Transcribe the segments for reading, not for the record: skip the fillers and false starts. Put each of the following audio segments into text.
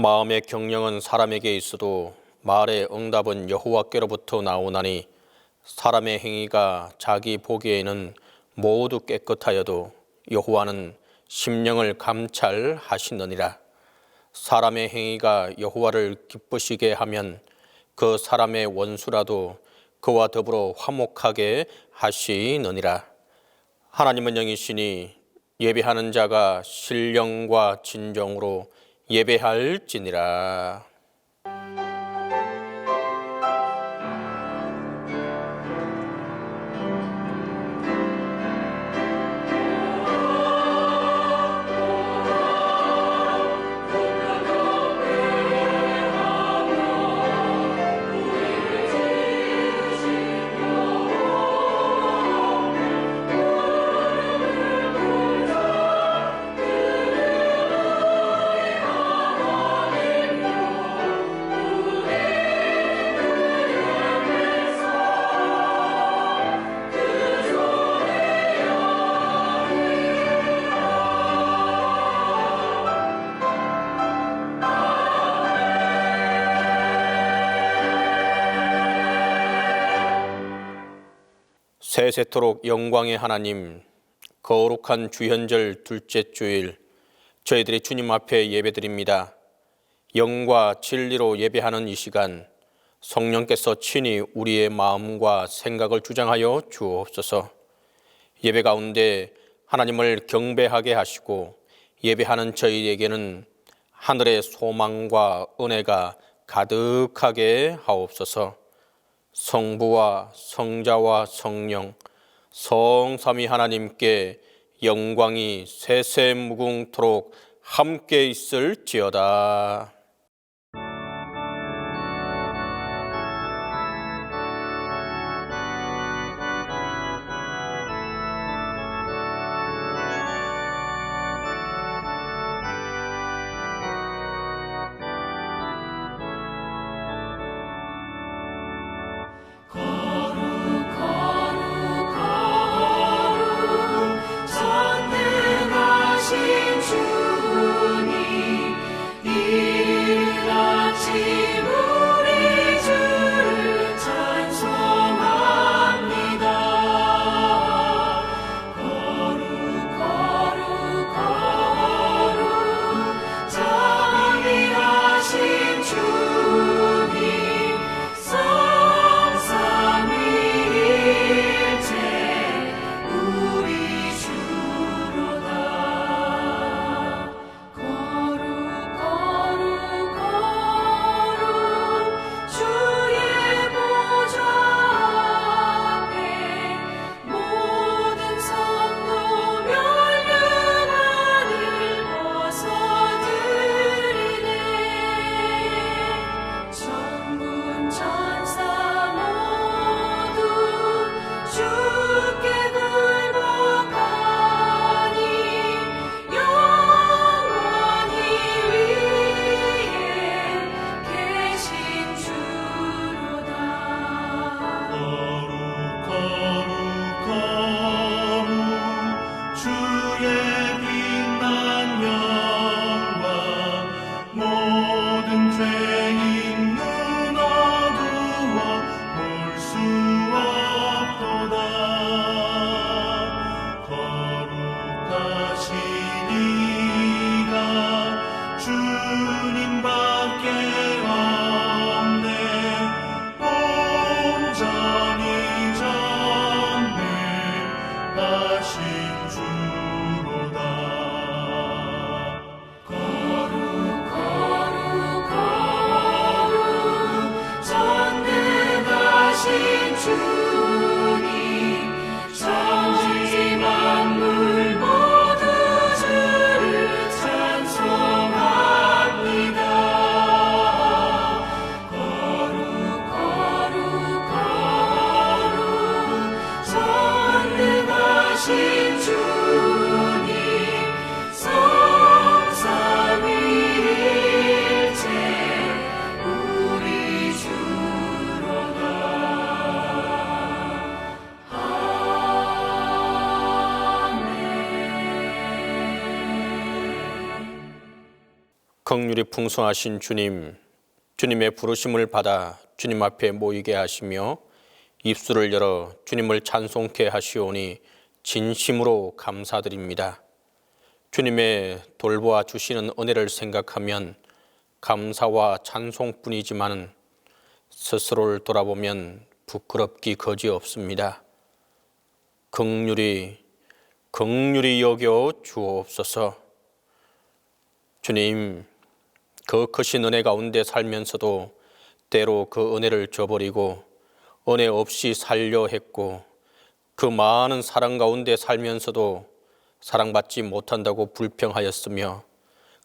마음의 경영은 사람에게 있어도 말의 응답은 여호와께로부터 나오나니 사람의 행위가 자기 보기에는 모두 깨끗하여도 여호와는 심령을 감찰하시느니라. 사람의 행위가 여호와를 기쁘시게 하면 그 사람의 원수라도 그와 더불어 화목하게 하시느니라. 하나님은 영이시니 예배하는 자가 신령과 진정으로 예배할지니라. 세세토록 영광의 하나님, 거룩한 주현절 둘째 주일 저희들이 주님 앞에 예배드립니다. 영과 진리로 예배하는 이 시간 성령께서 친히 우리의 마음과 생각을 주장하여 주옵소서. 예배 가운데 하나님을 경배하게 하시고 예배하는 저희에게는 하늘의 소망과 은혜가 가득하게 하옵소서. 성부와 성자와 성령 성삼위 하나님께 영광이 세세무궁토록 함께 있을지어다. 긍휼이 풍성하신 주님, 주님의 부르심을 받아 주님 앞에 모이게 하시며 입술을 열어 주님을 찬송케 하시오니 진심으로 감사드립니다. 주님의 돌보아 주시는 은혜를 생각하면 감사와 찬송뿐이지만 스스로를 돌아보면 부끄럽기 거지없습니다. 긍휼히 여겨 주옵소서. 주님, 그 크신 은혜 가운데 살면서도 때로 그 은혜를 저버리고 은혜 없이 살려 했고, 그 많은 사랑 가운데 살면서도 사랑받지 못한다고 불평하였으며,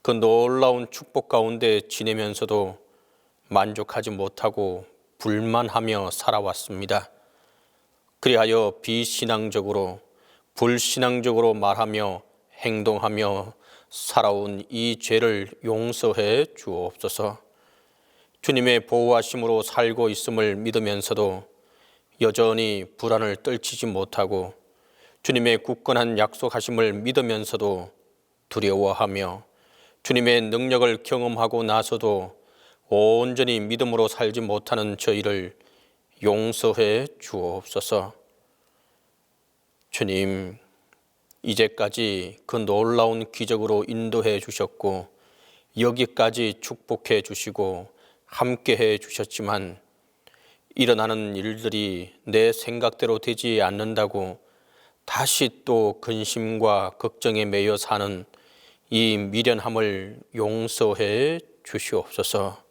그 놀라운 축복 가운데 지내면서도 만족하지 못하고 불만하며 살아왔습니다. 그리하여 비신앙적으로, 불신앙적으로 말하며 행동하며 살아온 이 죄를 용서해 주옵소서. 주님의 보호하심으로 살고 있음을 믿으면서도 여전히 불안을 떨치지 못하고, 주님의 굳건한 약속하심을 믿으면서도 두려워하며, 주님의 능력을 경험하고 나서도 온전히 믿음으로 살지 못하는 저희를 용서해 주옵소서. 주님, 이제까지 그 놀라운 기적으로 인도해 주셨고 여기까지 축복해 주시고 함께해 주셨지만, 일어나는 일들이 내 생각대로 되지 않는다고 다시 또 근심과 걱정에 매여 사는 이 미련함을 용서해 주시옵소서.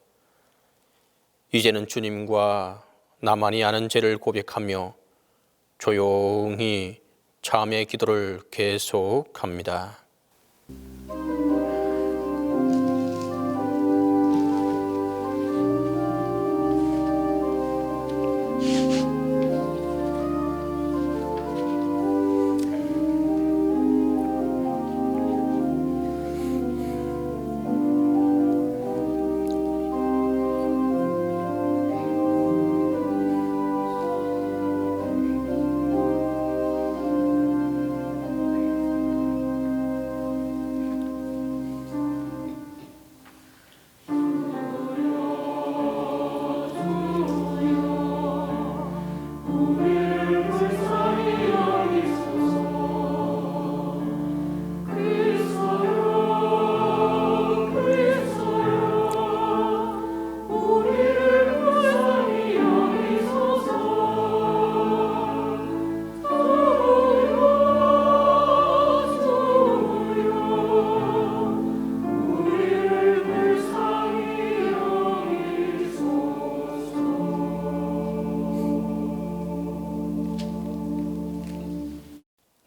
이제는 주님과 나만이 아는 죄를 고백하며 조용히 참의 기도를 계속합니다.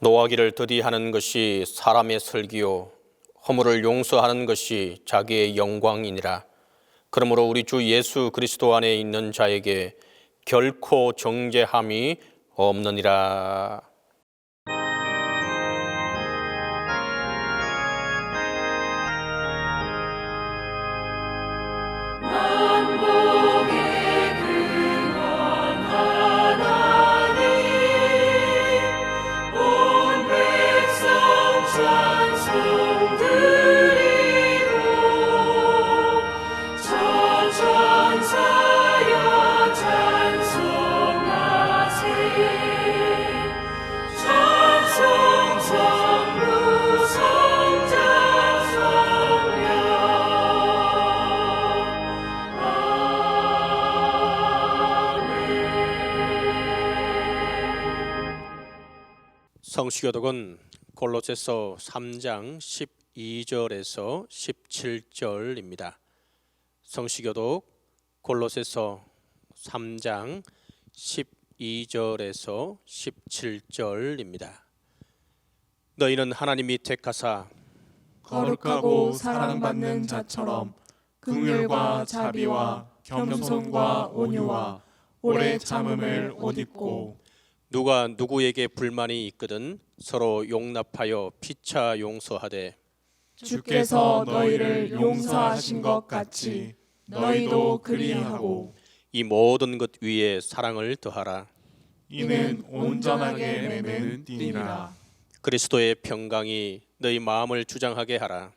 노하기를 더디하는 것이 사람의 슬기요 허물을 용서하는 것이 자기의 영광이니라. 그러므로 우리 주 예수 그리스도 안에 있는 자에게 결코 정죄함이 없느니라. 성시교독은 골로새서 3장 12절에서 17절입니다. 성시교독 골로새서 3장 12절에서 17절입니다. 너희는 하나님이 택하사 거룩하고 사랑받는 자처럼 긍휼과 자비와 겸손과 온유와 오래 참음을 옷 입고, 누가 누구에게 불만이 있거든 서로 용납하여 피차 용서하되, 주께서 너희를 용서하신 것 같이 너희도 그리하고, 이 모든 것 위에 사랑을 더하라. 이는 온전하게 매는 띠니라. 그리스도의 평강이 너희 마음을 주장하게 하라.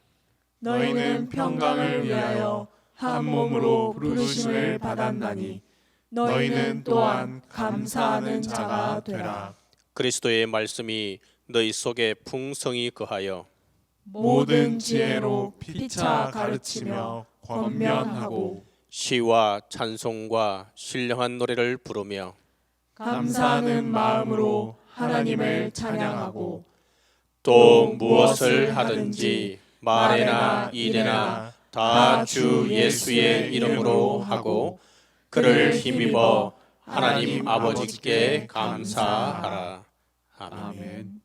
너희는 평강을 위하여 한 몸으로 부르심을 받았나니 너희는 또한 감사하는 자가 되라. 그리스도의 말씀이 너희 속에 풍성히 거하여 모든 지혜로 피차 가르치며 권면하고 시와 찬송과 신령한 노래를 부르며 감사하는 마음으로 하나님을 찬양하고 또 무엇을 하든지 말에나 일에나 다 주 예수의 이름으로 하고 그를 힘입어 하나님 아버지께 감사하라. 아멘. 아멘.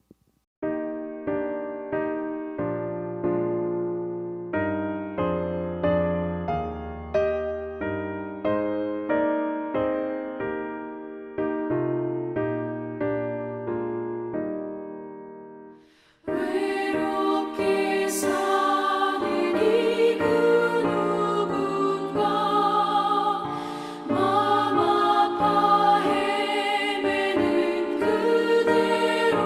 외롭게 사는 이 그 누군가 맘 아파 헤매는 그대로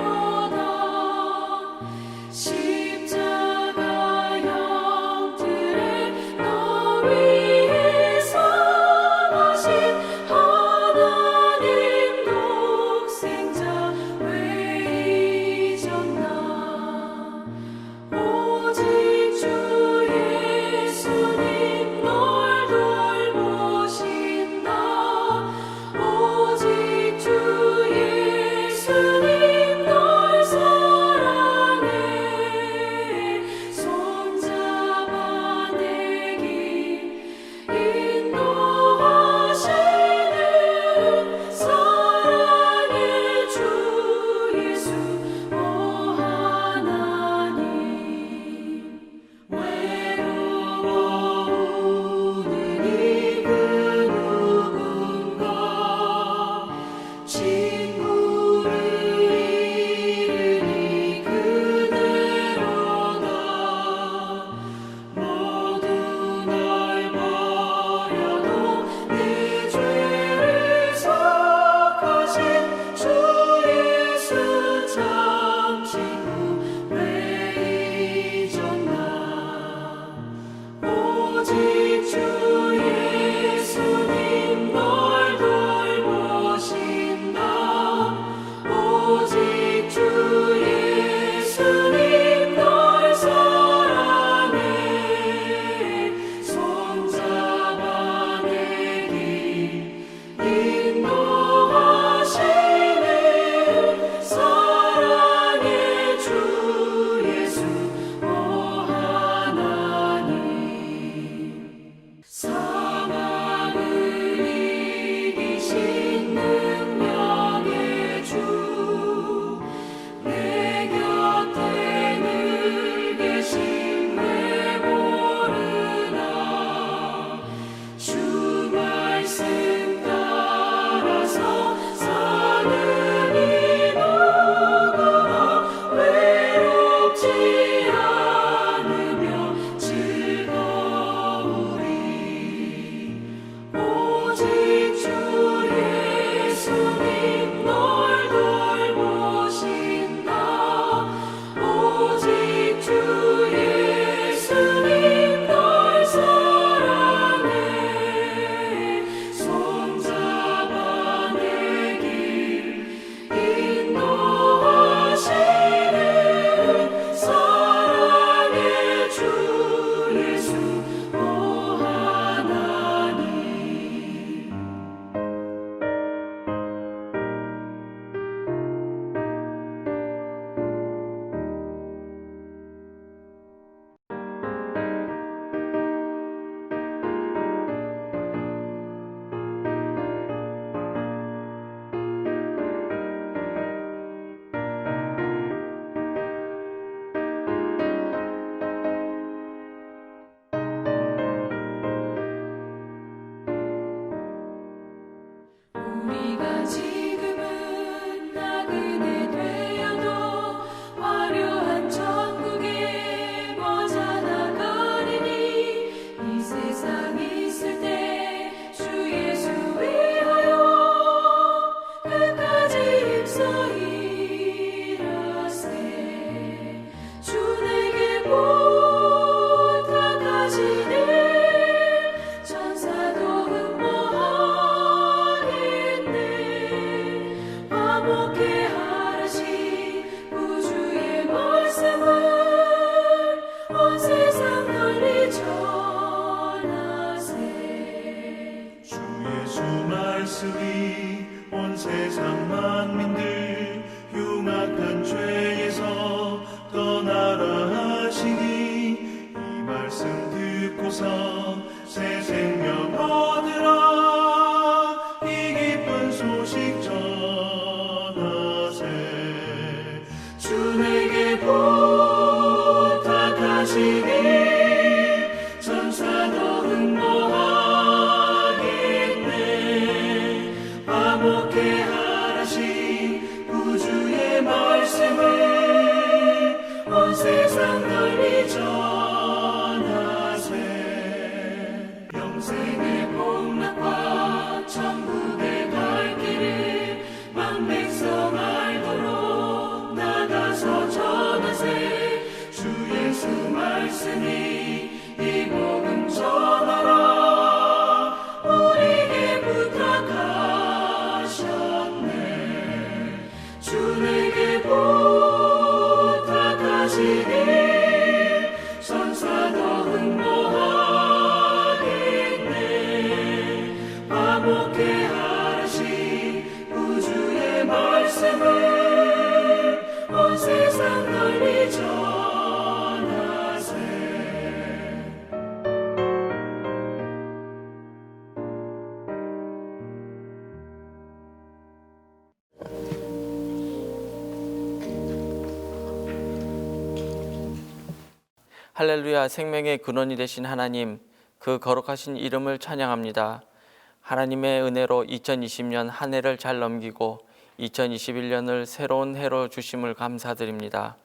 화목케 하라신 구주의 말씀을 온 세상 널리 전하세. 주 예수 말씀이 온 세상 만민들 흉악한 죄에서 떠나라 하시니 이 말씀 듣고서 새 생명 얻으라 이 기쁜 소식 전하세. 주 내게 부탁하시니 천사도 흥모하겠네. 화목케 하라신 구주의 말씀을 온 세상 널리 전하세. 영생의 복락과 천국의 갈 길을 만 백성 알도록 나가서 전하세. 주 예수 말씀이 이 복음 전하라 우리에게 부탁하셨네. 주 내게 부탁하시니 천사도 흥모하겠네. 화목케 하라신 구주의 말씀을 온 세상 널리 전하세. 할렐루야. 생명의 근원이 되신 하나님, 그 거룩하신 이름을 찬양합니다. 하나님의 은혜로 2020년 한 해를 잘 넘기고 2021년을 새로운 해로 주심을 감사드립니다.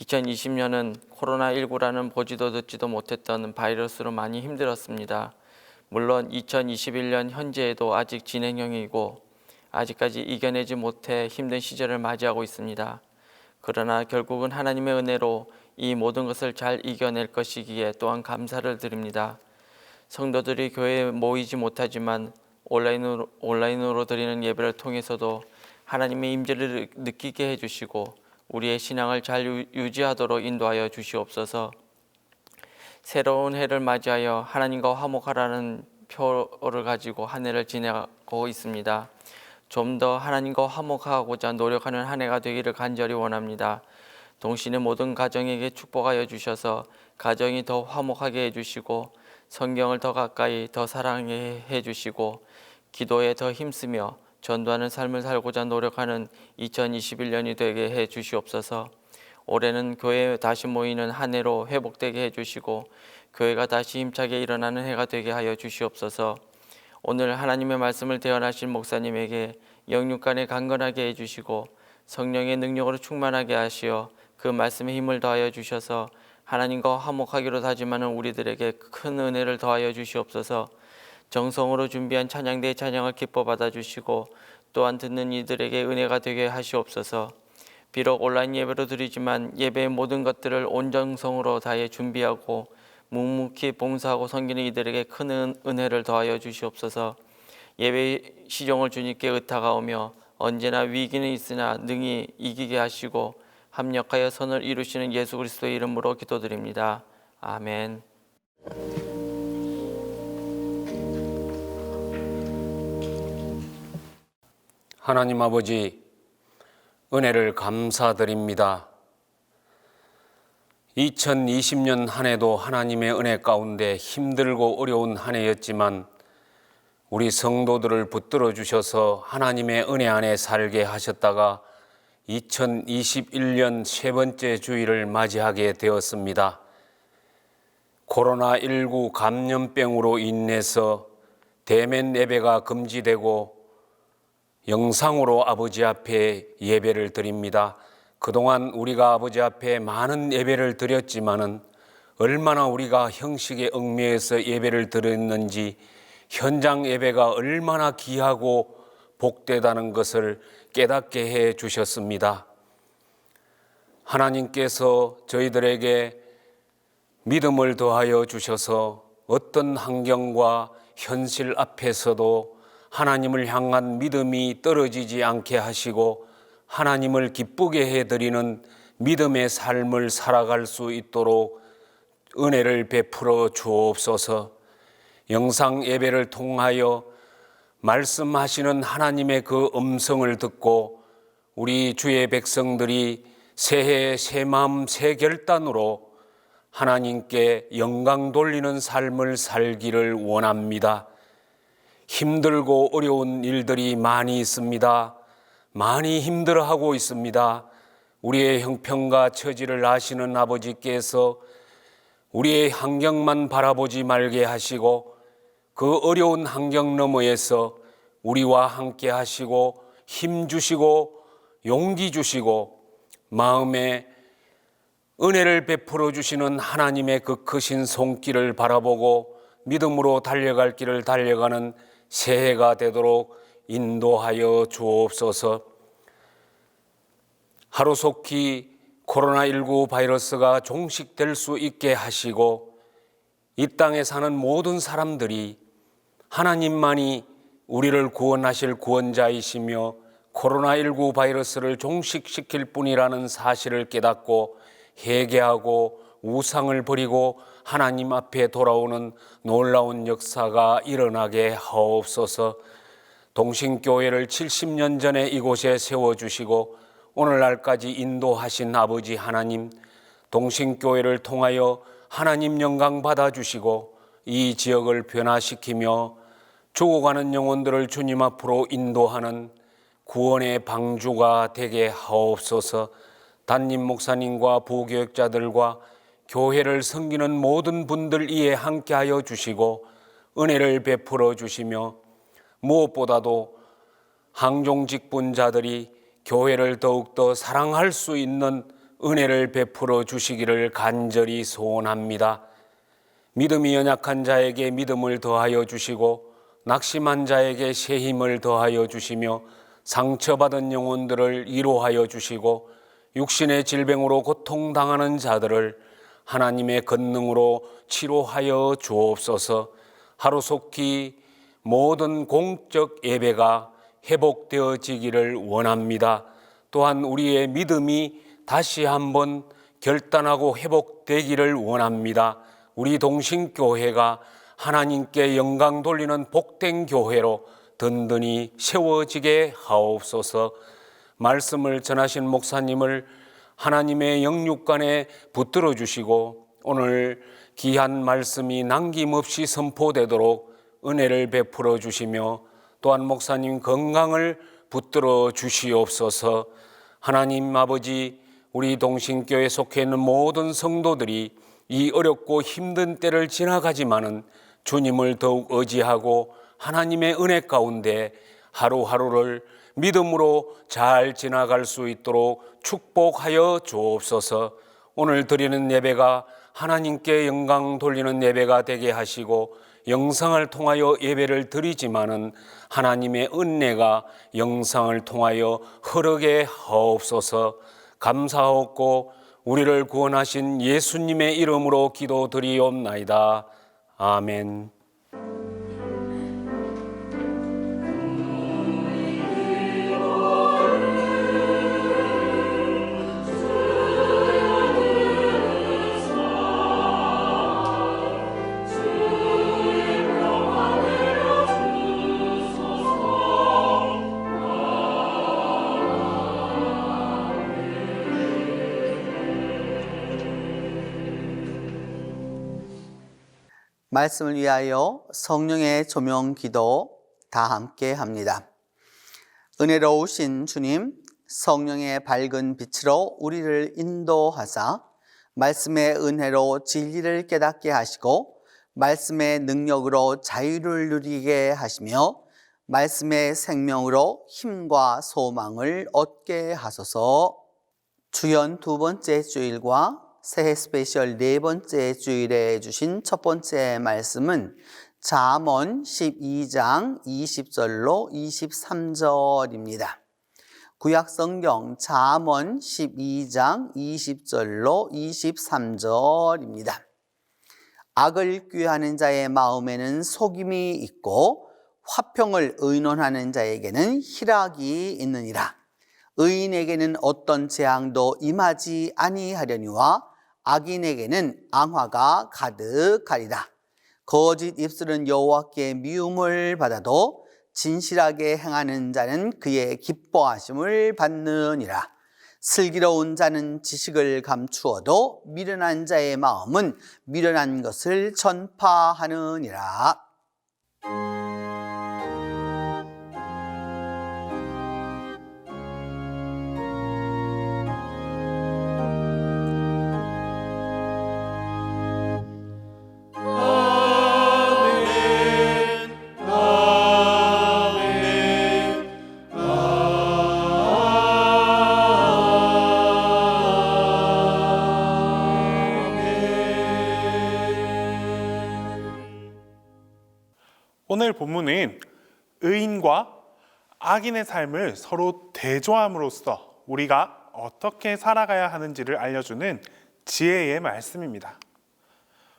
2020년은 코로나19라는 보지도 듣지도 못했던 바이러스로 많이 힘들었습니다. 물론 2021년 현재에도 아직 진행형이고 아직까지 이겨내지 못해 힘든 시절을 맞이하고 있습니다. 그러나 결국은 하나님의 은혜로 이 모든 것을 잘 이겨낼 것이기에 또한 감사를 드립니다. 성도들이 교회에 모이지 못하지만 온라인으로 드리는 예배를 통해서도 하나님의 임재를 느끼게 해주시고 우리의 신앙을 잘 유지하도록 인도하여 주시옵소서. 새로운 해를 맞이하여 하나님과 화목하라는 표를 가지고 한 해를 지내고 있습니다. 좀 더 하나님과 화목하고자 노력하는 한 해가 되기를 간절히 원합니다. 동시에 모든 가정에게 축복하여 주셔서 가정이 더 화목하게 해주시고 성경을 더 가까이 더 사랑해 주시고 기도에 더 힘쓰며 전도하는 삶을 살고자 노력하는 2021년이 되게 해 주시옵소서. 올해는 교회에 다시 모이는 한 해로 회복되게 해주시고 교회가 다시 힘차게 일어나는 해가 되게 하여 주시옵소서. 오늘 하나님의 말씀을 대언하신 목사님에게 영육간에 강건하게 해주시고 성령의 능력으로 충만하게 하시어 그 말씀에 힘을 더하여 주셔서 하나님과 화목하기로 다짐하는 우리들에게 큰 은혜를 더하여 주시옵소서. 정성으로 준비한 찬양대의 찬양을 기뻐 받아주시고 또한 듣는 이들에게 은혜가 되게 하시옵소서. 비록 온라인 예배로 드리지만 예배의 모든 것들을 온 정성으로 다해 준비하고 묵묵히 봉사하고 섬기는 이들에게 큰 은혜를 더하여 주시옵소서. 예배 시종을 주님께 의탁하오며 언제나 위기는 있으나 능히 이기게 하시고 합력하여 선을 이루시는 예수 그리스도의 이름으로 기도드립니다. 아멘. 하나님 아버지, 은혜를 감사드립니다. 2020년 한 해도 하나님의 은혜 가운데 힘들고 어려운 한 해였지만 우리 성도들을 붙들어 주셔서 하나님의 은혜 안에 살게 하셨다가 2021년 세 번째 주일을 맞이하게 되었습니다. 코로나19 감염병으로 인해서 대면 예배가 금지되고 영상으로 아버지 앞에 예배를 드립니다. 그동안 우리가 아버지 앞에 많은 예배를 드렸지만은 얼마나 우리가 형식에 얽매여서 예배를 드렸는지 현장 예배가 얼마나 귀하고 복되다는 것을 깨닫게 해 주셨습니다. 하나님께서 저희들에게 믿음을 더하여 주셔서 어떤 환경과 현실 앞에서도 하나님을 향한 믿음이 떨어지지 않게 하시고 하나님을 기쁘게 해드리는 믿음의 삶을 살아갈 수 있도록 은혜를 베풀어 주옵소서. 영상 예배를 통하여 말씀하시는 하나님의 그 음성을 듣고 우리 주의 백성들이 새해 새 마음 새 결단으로 하나님께 영광 돌리는 삶을 살기를 원합니다. 힘들고 어려운 일들이 많이 있습니다. 많이 힘들어하고 있습니다. 우리의 형편과 처지를 아시는 아버지께서 우리의 환경만 바라보지 말게 하시고 그 어려운 환경 너머에서 우리와 함께 하시고 힘 주시고 용기 주시고 마음에 은혜를 베풀어 주시는 하나님의 그 크신 손길을 바라보고 믿음으로 달려갈 길을 달려가는 새해가 되도록 인도하여 주옵소서. 하루속히 코로나19 바이러스가 종식될 수 있게 하시고 이 땅에 사는 모든 사람들이 하나님만이 우리를 구원하실 구원자이시며 코로나19 바이러스를 종식시킬 뿐이라는 사실을 깨닫고 회개하고 우상을 버리고 하나님 앞에 돌아오는 놀라운 역사가 일어나게 하옵소서. 동신교회를 70년 전에 이곳에 세워주시고 오늘날까지 인도하신 아버지 하나님, 동신교회를 통하여 하나님 영광 받아주시고 이 지역을 변화시키며 죽어가는 영혼들을 주님 앞으로 인도하는 구원의 방주가 되게 하옵소서. 담임 목사님과 부교역자들과 교회를 섬기는 모든 분들 위에 함께하여 주시고 은혜를 베풀어 주시며 무엇보다도 항종직분자들이 교회를 더욱더 사랑할 수 있는 은혜를 베풀어 주시기를 간절히 소원합니다. 믿음이 연약한 자에게 믿음을 더하여 주시고 낙심한 자에게 새 힘을 더하여 주시며 상처받은 영혼들을 위로하여 주시고 육신의 질병으로 고통당하는 자들을 하나님의 권능으로 치료하여 주옵소서. 하루속히 모든 공적 예배가 회복되어지기를 원합니다. 또한 우리의 믿음이 다시 한번 결단하고 회복되기를 원합니다. 우리 동신교회가 하나님께 영광 돌리는 복된 교회로 든든히 세워지게 하옵소서. 말씀을 전하신 목사님을 하나님의 영육간에 붙들어 주시고 오늘 귀한 말씀이 남김없이 선포되도록 은혜를 베풀어 주시며 또한 목사님 건강을 붙들어 주시옵소서. 하나님 아버지, 우리 동신교회에 속해 있는 모든 성도들이 이 어렵고 힘든 때를 지나가지만은 주님을 더욱 의지하고 하나님의 은혜 가운데 하루하루를 믿음으로 잘 지나갈 수 있도록 축복하여 주옵소서. 오늘 드리는 예배가 하나님께 영광 돌리는 예배가 되게 하시고 영상을 통하여 예배를 드리지만은 하나님의 은혜가 영상을 통하여 흐르게 하옵소서. 감사하옵고 우리를 구원하신 예수님의 이름으로 기도드리옵나이다. 아멘. 말씀을 위하여 성령의 조명 기도 다 함께 합니다. 은혜로우신 주님, 성령의 밝은 빛으로 우리를 인도하사 말씀의 은혜로 진리를 깨닫게 하시고 말씀의 능력으로 자유를 누리게 하시며 말씀의 생명으로 힘과 소망을 얻게 하소서. 주연 두 번째 주일과 새해 스페셜 네 번째 주일에 주신 첫 번째 말씀은 잠언 12장 20절로 23절입니다. 구약성경 잠언 12장 20절로 23절입니다. 악을 꾀하는 자의 마음에는 속임이 있고 화평을 의논하는 자에게는 희락이 있느니라. 의인에게는 어떤 재앙도 임하지 아니하려니와 악인에게는 앙화가 가득하리라. 거짓 입술은 여호와께 미움을 받아도 진실하게 행하는 자는 그의 기뻐하심을 받느니라. 슬기로운 자는 지식을 감추어도 미련한 자의 마음은 미련한 것을 전파하느니라. 오늘 본문은 의인과 악인의 삶을 서로 대조함으로써 우리가 어떻게 살아가야 하는지를 알려주는 지혜의 말씀입니다.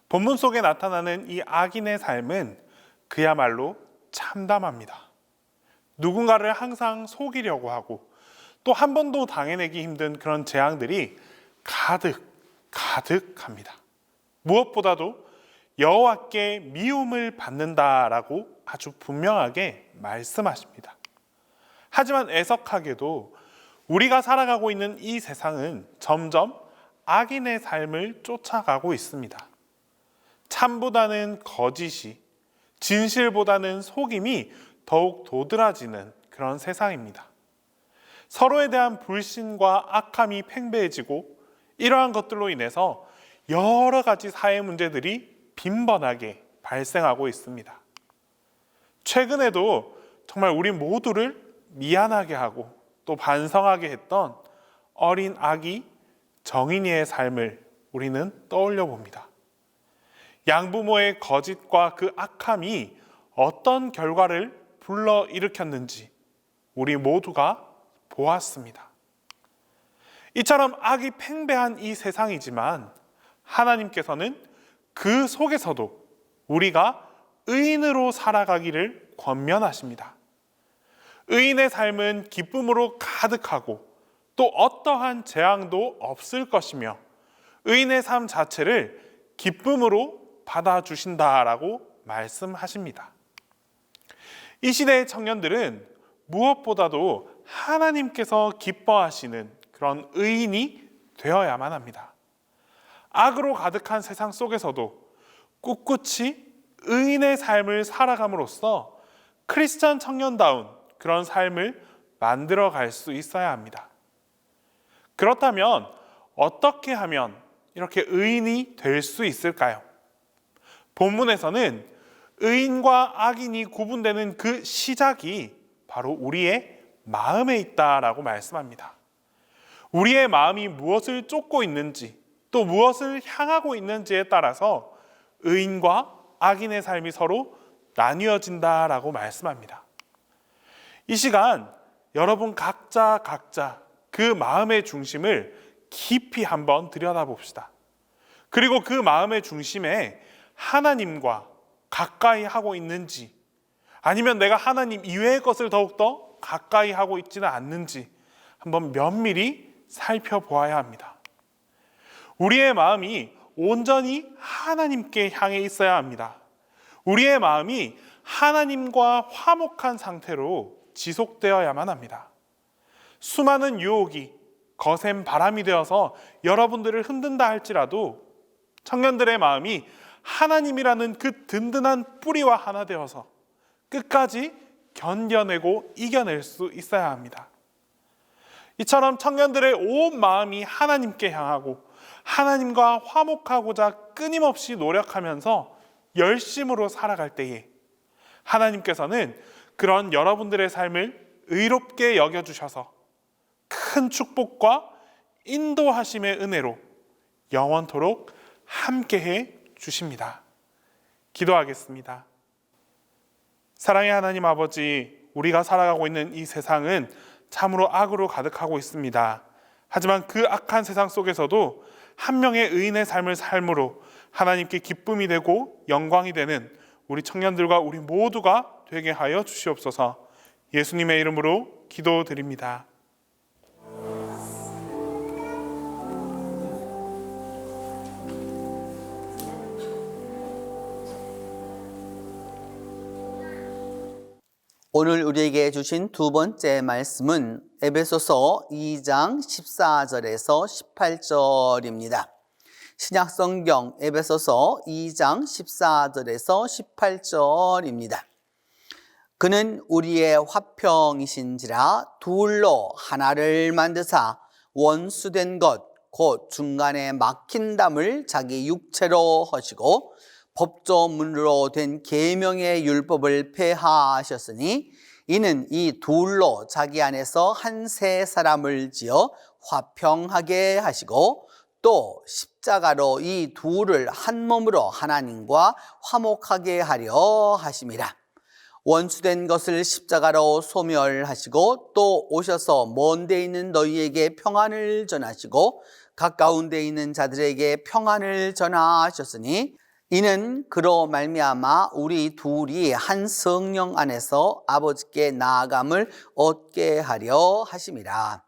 본문 속에 나타나는 이 악인의 삶은 그야말로 참담합니다. 누군가를 항상 속이려고 하고 또 한 번도 당해내기 힘든 그런 재앙들이 가득합니다. 무엇보다도 여호와께 미움을 받는다라고 아주 분명하게 말씀하십니다. 하지만 애석하게도 우리가 살아가고 있는 이 세상은 점점 악인의 삶을 쫓아가고 있습니다. 참보다는 거짓이, 진실보다는 속임이 더욱 도드라지는 그런 세상입니다. 서로에 대한 불신과 악함이 팽배해지고 이러한 것들로 인해서 여러 가지 사회 문제들이 빈번하게 발생하고 있습니다. 최근에도 정말 우리 모두를 미안하게 하고 또 반성하게 했던 어린 아기 정인이의 삶을 우리는 떠올려 봅니다. 양부모의 거짓과 그 악함이 어떤 결과를 불러일으켰는지 우리 모두가 보았습니다. 이처럼 악이 팽배한 이 세상이지만 하나님께서는 그 속에서도 우리가 의인으로 살아가기를 권면하십니다. 의인의 삶은 기쁨으로 가득하고 또 어떠한 재앙도 없을 것이며 의인의 삶 자체를 기쁨으로 받아주신다라고 말씀하십니다. 이 시대의 청년들은 무엇보다도 하나님께서 기뻐하시는 그런 의인이 되어야만 합니다. 악으로 가득한 세상 속에서도 꿋꿋이 의인의 삶을 살아감으로써 크리스찬 청년다운 그런 삶을 만들어 갈 수 있어야 합니다. 그렇다면 어떻게 하면 이렇게 의인이 될 수 있을까요? 본문에서는 의인과 악인이 구분되는 그 시작이 바로 우리의 마음에 있다라고 말씀합니다. 우리의 마음이 무엇을 쫓고 있는지 또 무엇을 향하고 있는지에 따라서 의인과 악인의 삶이 서로 나뉘어진다라고 말씀합니다. 이 시간 여러분 각자 그 마음의 중심을 깊이 한번 들여다봅시다. 그리고 그 마음의 중심에 하나님과 가까이 하고 있는지 아니면 내가 하나님 이외의 것을 더욱더 가까이 하고 있지는 않는지 한번 면밀히 살펴보아야 합니다. 우리의 마음이 온전히 하나님께 향해 있어야 합니다. 우리의 마음이 하나님과 화목한 상태로 지속되어야만 합니다. 수많은 유혹이 거센 바람이 되어서 여러분들을 흔든다 할지라도 청년들의 마음이 하나님이라는 그 든든한 뿌리와 하나 되어서 끝까지 견뎌내고 이겨낼 수 있어야 합니다. 이처럼 청년들의 온 마음이 하나님께 향하고 하나님과 화목하고자 끊임없이 노력하면서 열심으로 살아갈 때에 하나님께서는 그런 여러분들의 삶을 의롭게 여겨주셔서 큰 축복과 인도하심의 은혜로 영원토록 함께해 주십니다. 기도하겠습니다. 사랑의 하나님 아버지, 우리가 살아가고 있는 이 세상은 참으로 악으로 가득하고 있습니다. 하지만 그 악한 세상 속에서도 한 명의 의인의 삶을 삶으로 하나님께 기쁨이 되고 영광이 되는 우리 청년들과 우리 모두가 되게 하여 주시옵소서. 예수님의 이름으로 기도드립니다. 오늘 우리에게 주신 두 번째 말씀은 에베소서 2장 14절에서 18절입니다. 신약성경 에베소서 2장 14절에서 18절입니다. 그는 우리의 화평이신지라 둘로 하나를 만드사 원수된 것 곧 중간에 막힌 담을 자기 육체로 하시고 법조문으로 된 계명의 율법을 폐하하셨으니 이는 이 둘로 자기 안에서 한 세 사람을 지어 화평하게 하시고 또 십자가로 이 둘을 한 몸으로 하나님과 화목하게 하려 하심이라. 원수된 것을 십자가로 소멸하시고 또 오셔서 먼 데 있는 너희에게 평안을 전하시고 가까운 데 있는 자들에게 평안을 전하셨으니 이는 그로 말미암아 우리 둘이 한 성령 안에서 아버지께 나아감을 얻게 하려 하심이라.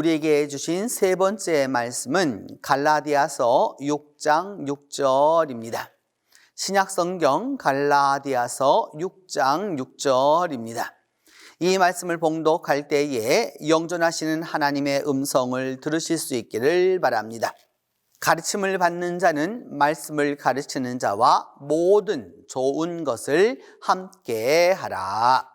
우리에게 주신 세 번째 말씀은 갈라디아서 6장 6절입니다. 신약성경 갈라디아서 6장 6절입니다. 이 말씀을 봉독할 때에 영존하시는 하나님의 음성을 들으실 수 있기를 바랍니다. 가르침을 받는 자는 말씀을 가르치는 자와 모든 좋은 것을 함께 하라.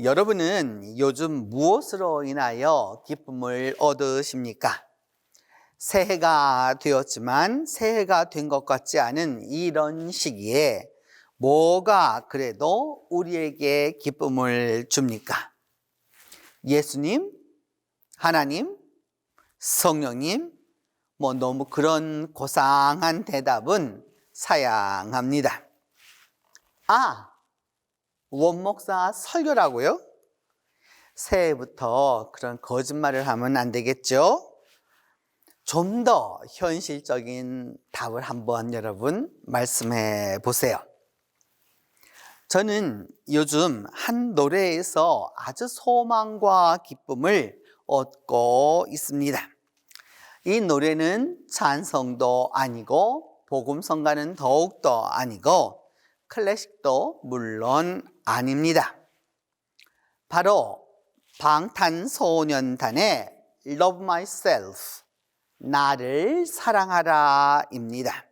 여러분은 요즘 무엇으로 인하여 기쁨을 얻으십니까? 새해가 되었지만 새해가 된 것 같지 않은 이런 시기에 뭐가 그래도 우리에게 기쁨을 줍니까? 예수님, 하나님, 성령님, 너무 그런 고상한 대답은 사양합니다. 원목사 설교라고요? 새해부터 그런 거짓말을 하면 안 되겠죠? 좀 더 현실적인 답을 한번 여러분 말씀해 보세요. 저는 요즘 한 노래에서 아주 소망과 기쁨을 얻고 있습니다. 이 노래는 찬송도 아니고 복음성가는 더욱더 아니고 클래식도 물론 아닙니다. 바로 방탄소년단의 Love Myself, 나를 사랑하라입니다.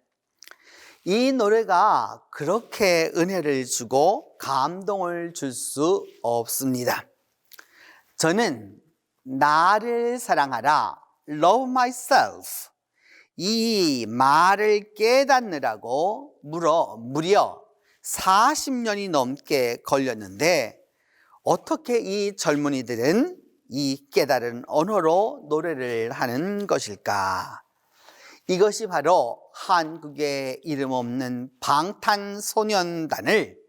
이 노래가 그렇게 은혜를 주고 감동을 줄 수 없습니다. 저는 나를 사랑하라, Love Myself, 이 말을 깨닫느라고 무려 40년이 넘게 걸렸는데 어떻게 이 젊은이들은 이 깨달은 언어로 노래를 하는 것일까? 이것이 바로 한국의 이름 없는 방탄소년단을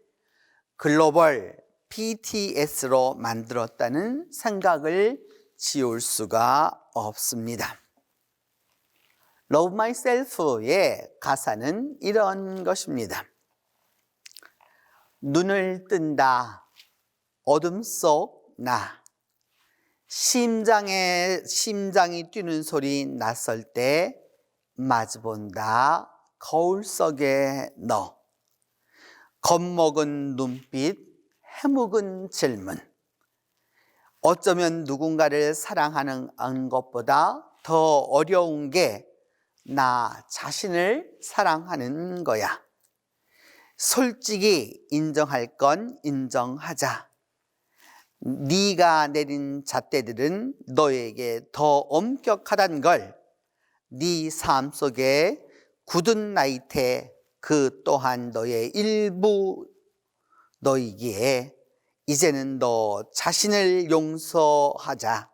글로벌 BTS로 만들었다는 생각을 지울 수가 없습니다. Love Myself의 가사는 이런 것입니다. 눈을 뜬다 어둠 속 나, 심장이 뛰는 소리 낯설 때 마주본다 거울 속에 너, 겁먹은 눈빛 해묵은 질문. 어쩌면 누군가를 사랑하는 것보다 더 어려운 게 나 자신을 사랑하는 거야. 솔직히 인정할 건 인정하자. 네가 내린 잣대들은 너에게 더 엄격하단 걸, 네 삶 속에 굳은 나이테 그 또한 너의 일부 너이기에 이제는 너 자신을 용서하자.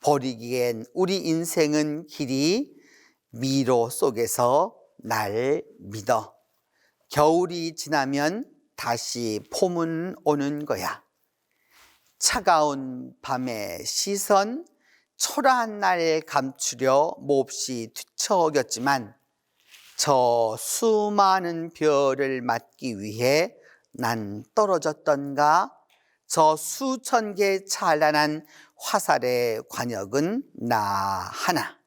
버리기엔 우리 인생은 길이 미로 속에서 날 믿어. 겨울이 지나면 다시 봄은 오는 거야. 차가운 밤의 시선, 초라한 날 감추려 몹시 뒤척였지만 저 수많은 별을 맞기 위해 난 떨어졌던가? 저 수천 개의 찬란한 화살의 관역은 나 하나.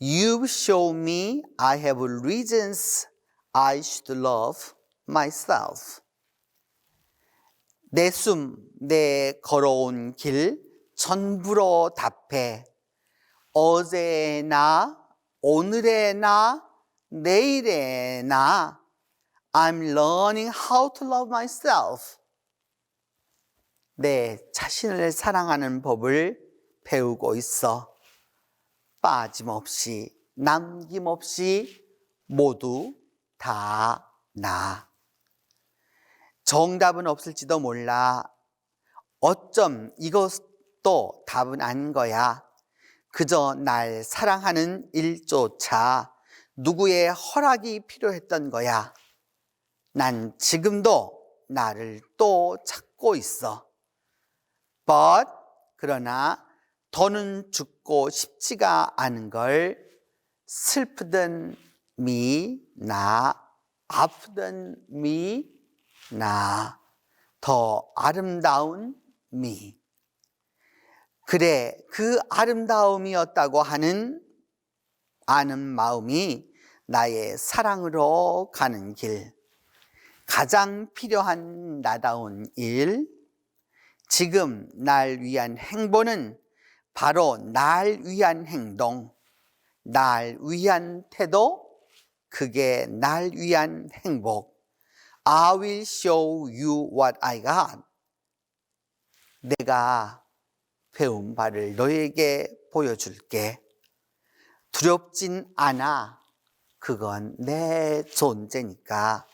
You show me I have reasons I should love myself. 내 내 걸어온 길 전부로 답해. 어제의 나, 오늘의 나, 내일의 나. I'm learning how to love myself. 내 자신을 사랑하는 법을 배우고 있어. 빠짐없이, 남김없이 모두 다 나. 정답은 없을지도 몰라. 어쩜 이것도 답은 아닌 거야. 그저 날 사랑하는 일조차 누구의 허락이 필요했던 거야. 난 지금도 나를 또 찾고 있어. But 그러나 더는 죽고 싶지가 않은 걸 슬프던 나, 아프던 나, 더 아름다운 그래, 그 아름다움이었다고 아는 마음이 나의 사랑으로 가는 길, 가장 필요한 나다운 일, 지금 날 위한 행보는 바로 날 위한 행동, 날 위한 태도, 그게 날 위한 행복. I will show you what I got. 내가 배운 바를 너에게 보여줄게. 두렵진 않아. 그건 내 존재니까.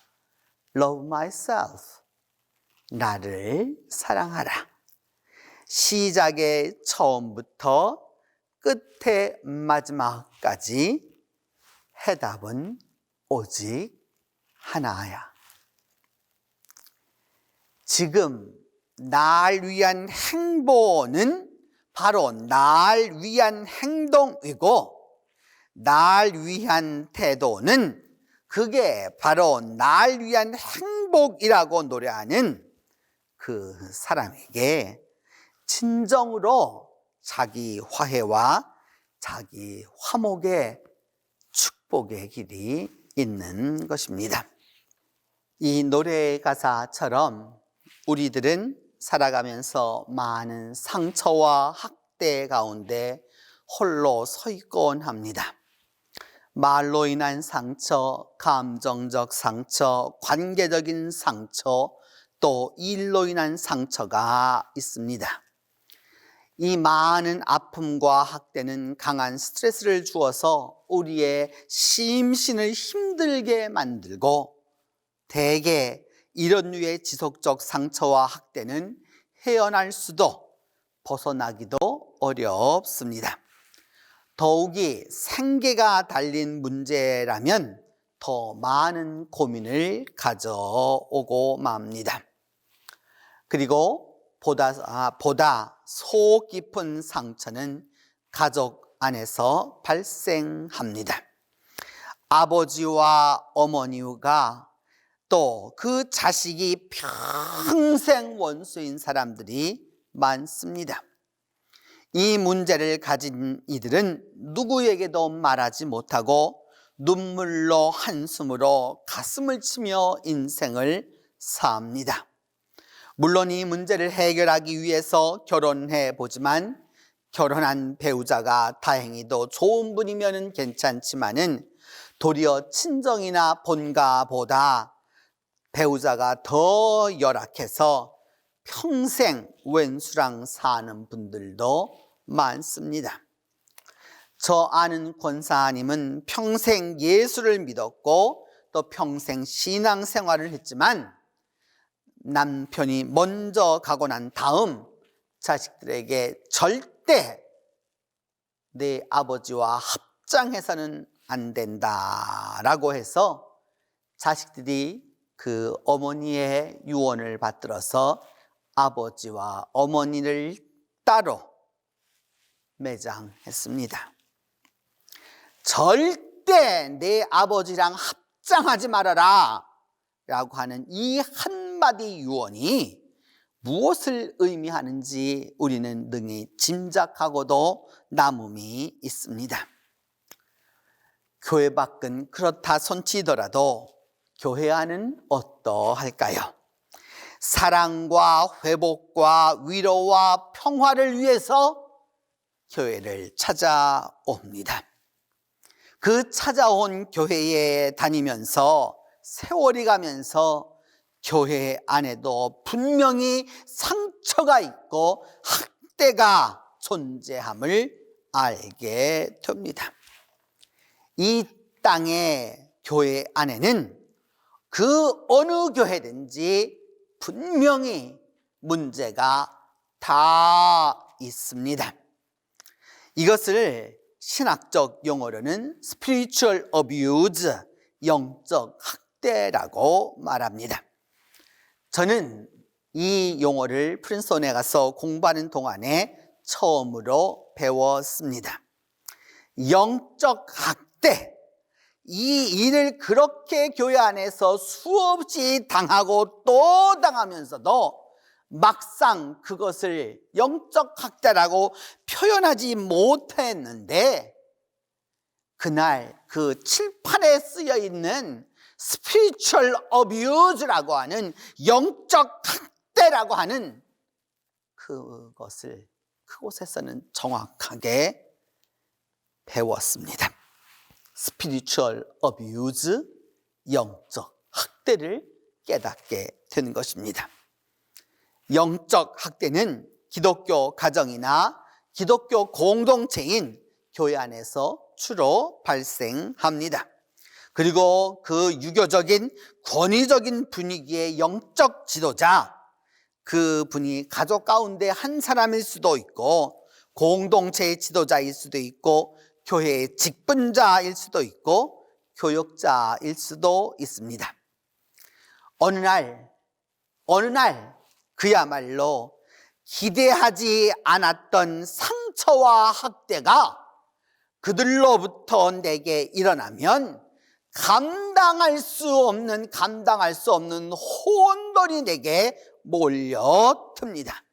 Love myself. 나를 사랑하라. 시작의 처음부터 끝의 마지막까지 해답은 오직 하나야. 지금 날 위한 행보는 바로 날 위한 행동이고, 날 위한 태도는 그게 바로 날 위한 행복이라고 노래하는 그 사람에게 진정으로 자기 화해와 자기 화목의 축복의 길이 있는 것입니다. 이 노래 가사처럼 우리들은 살아가면서 많은 상처와 학대 가운데 홀로 서 있곤 합니다. 말로 인한 상처, 감정적 상처, 관계적인 상처, 또 일로 인한 상처가 있습니다. 이 많은 아픔과 학대는 강한 스트레스를 주어서 우리의 심신을 힘들게 만들고, 대개 이런 류의 지속적 상처와 학대는 헤어날 수도 벗어나기도 어렵습니다. 더욱이 생계가 달린 문제라면 더 많은 고민을 가져오고 맙니다. 그리고 보다 속 깊은 상처는 가족 안에서 발생합니다. 아버지와 어머니가 또 그 자식이 평생 원수인 사람들이 많습니다. 이 문제를 가진 이들은 누구에게도 말하지 못하고 눈물로 한숨으로 가슴을 치며 인생을 삽니다. 물론 이 문제를 해결하기 위해서 결혼해 보지만, 결혼한 배우자가 다행히도 좋은 분이면 괜찮지만은 도리어 친정이나 본가보다 배우자가 더 열악해서 평생 왼수랑 사는 분들도 많습니다. 저 아는 권사님은 평생 예수를 믿었고 또 평생 신앙생활을 했지만, 남편이 먼저 가고 난 다음 자식들에게 절대 내 아버지와 합장해서는 안 된다라고 해서 자식들이 그 어머니의 유언을 받들어서 아버지와 어머니를 따로 매장했습니다. 절대 내 아버지랑 합장하지 말아라 라고 하는 이 한마디 유언이 무엇을 의미하는지 우리는 능히 짐작하고도 남음이 있습니다. 교회 밖은 그렇다 손치더라도 교회 안은 어떠할까요? 사랑과 회복과 위로와 평화를 위해서 교회를 찾아옵니다. 그 찾아온 교회에 다니면서 세월이 가면서 교회 안에도 분명히 상처가 있고 학대가 존재함을 알게 됩니다. 이 땅의 교회 안에는 그 어느 교회든지 분명히 문제가 다 있습니다. 이것을 신학적 용어로는 spiritual abuse, 영적 학대라고 말합니다. 저는 이 용어를 프린스턴에 가서 공부하는 동안에 처음으로 배웠습니다. 영적 학대, 이 일을 그렇게 교회 안에서 수없이 당하고 또 당하면서도 막상 그것을 영적 학대라고 표현하지 못했는데, 그날 그 칠판에 쓰여 있는 spiritual abuse라고 하는 영적 학대라고 하는 그것을 그곳에서는 정확하게 배웠습니다. spiritual abuse, 영적 학대를 깨닫게 된 것입니다. 영적 학대는 기독교 가정이나 기독교 공동체인 교회 안에서 주로 발생합니다. 그리고 그 유교적인 권위적인 분위기의 영적 지도자, 그분이 가족 가운데 한 사람일 수도 있고 공동체의 지도자일 수도 있고 교회의 직분자일 수도 있고 교역자일 수도 있습니다. 어느 날 그야말로 기대하지 않았던 상처와 학대가 그들로부터 내게 일어나면 감당할 수 없는 혼돈이 내게 몰려듭니다.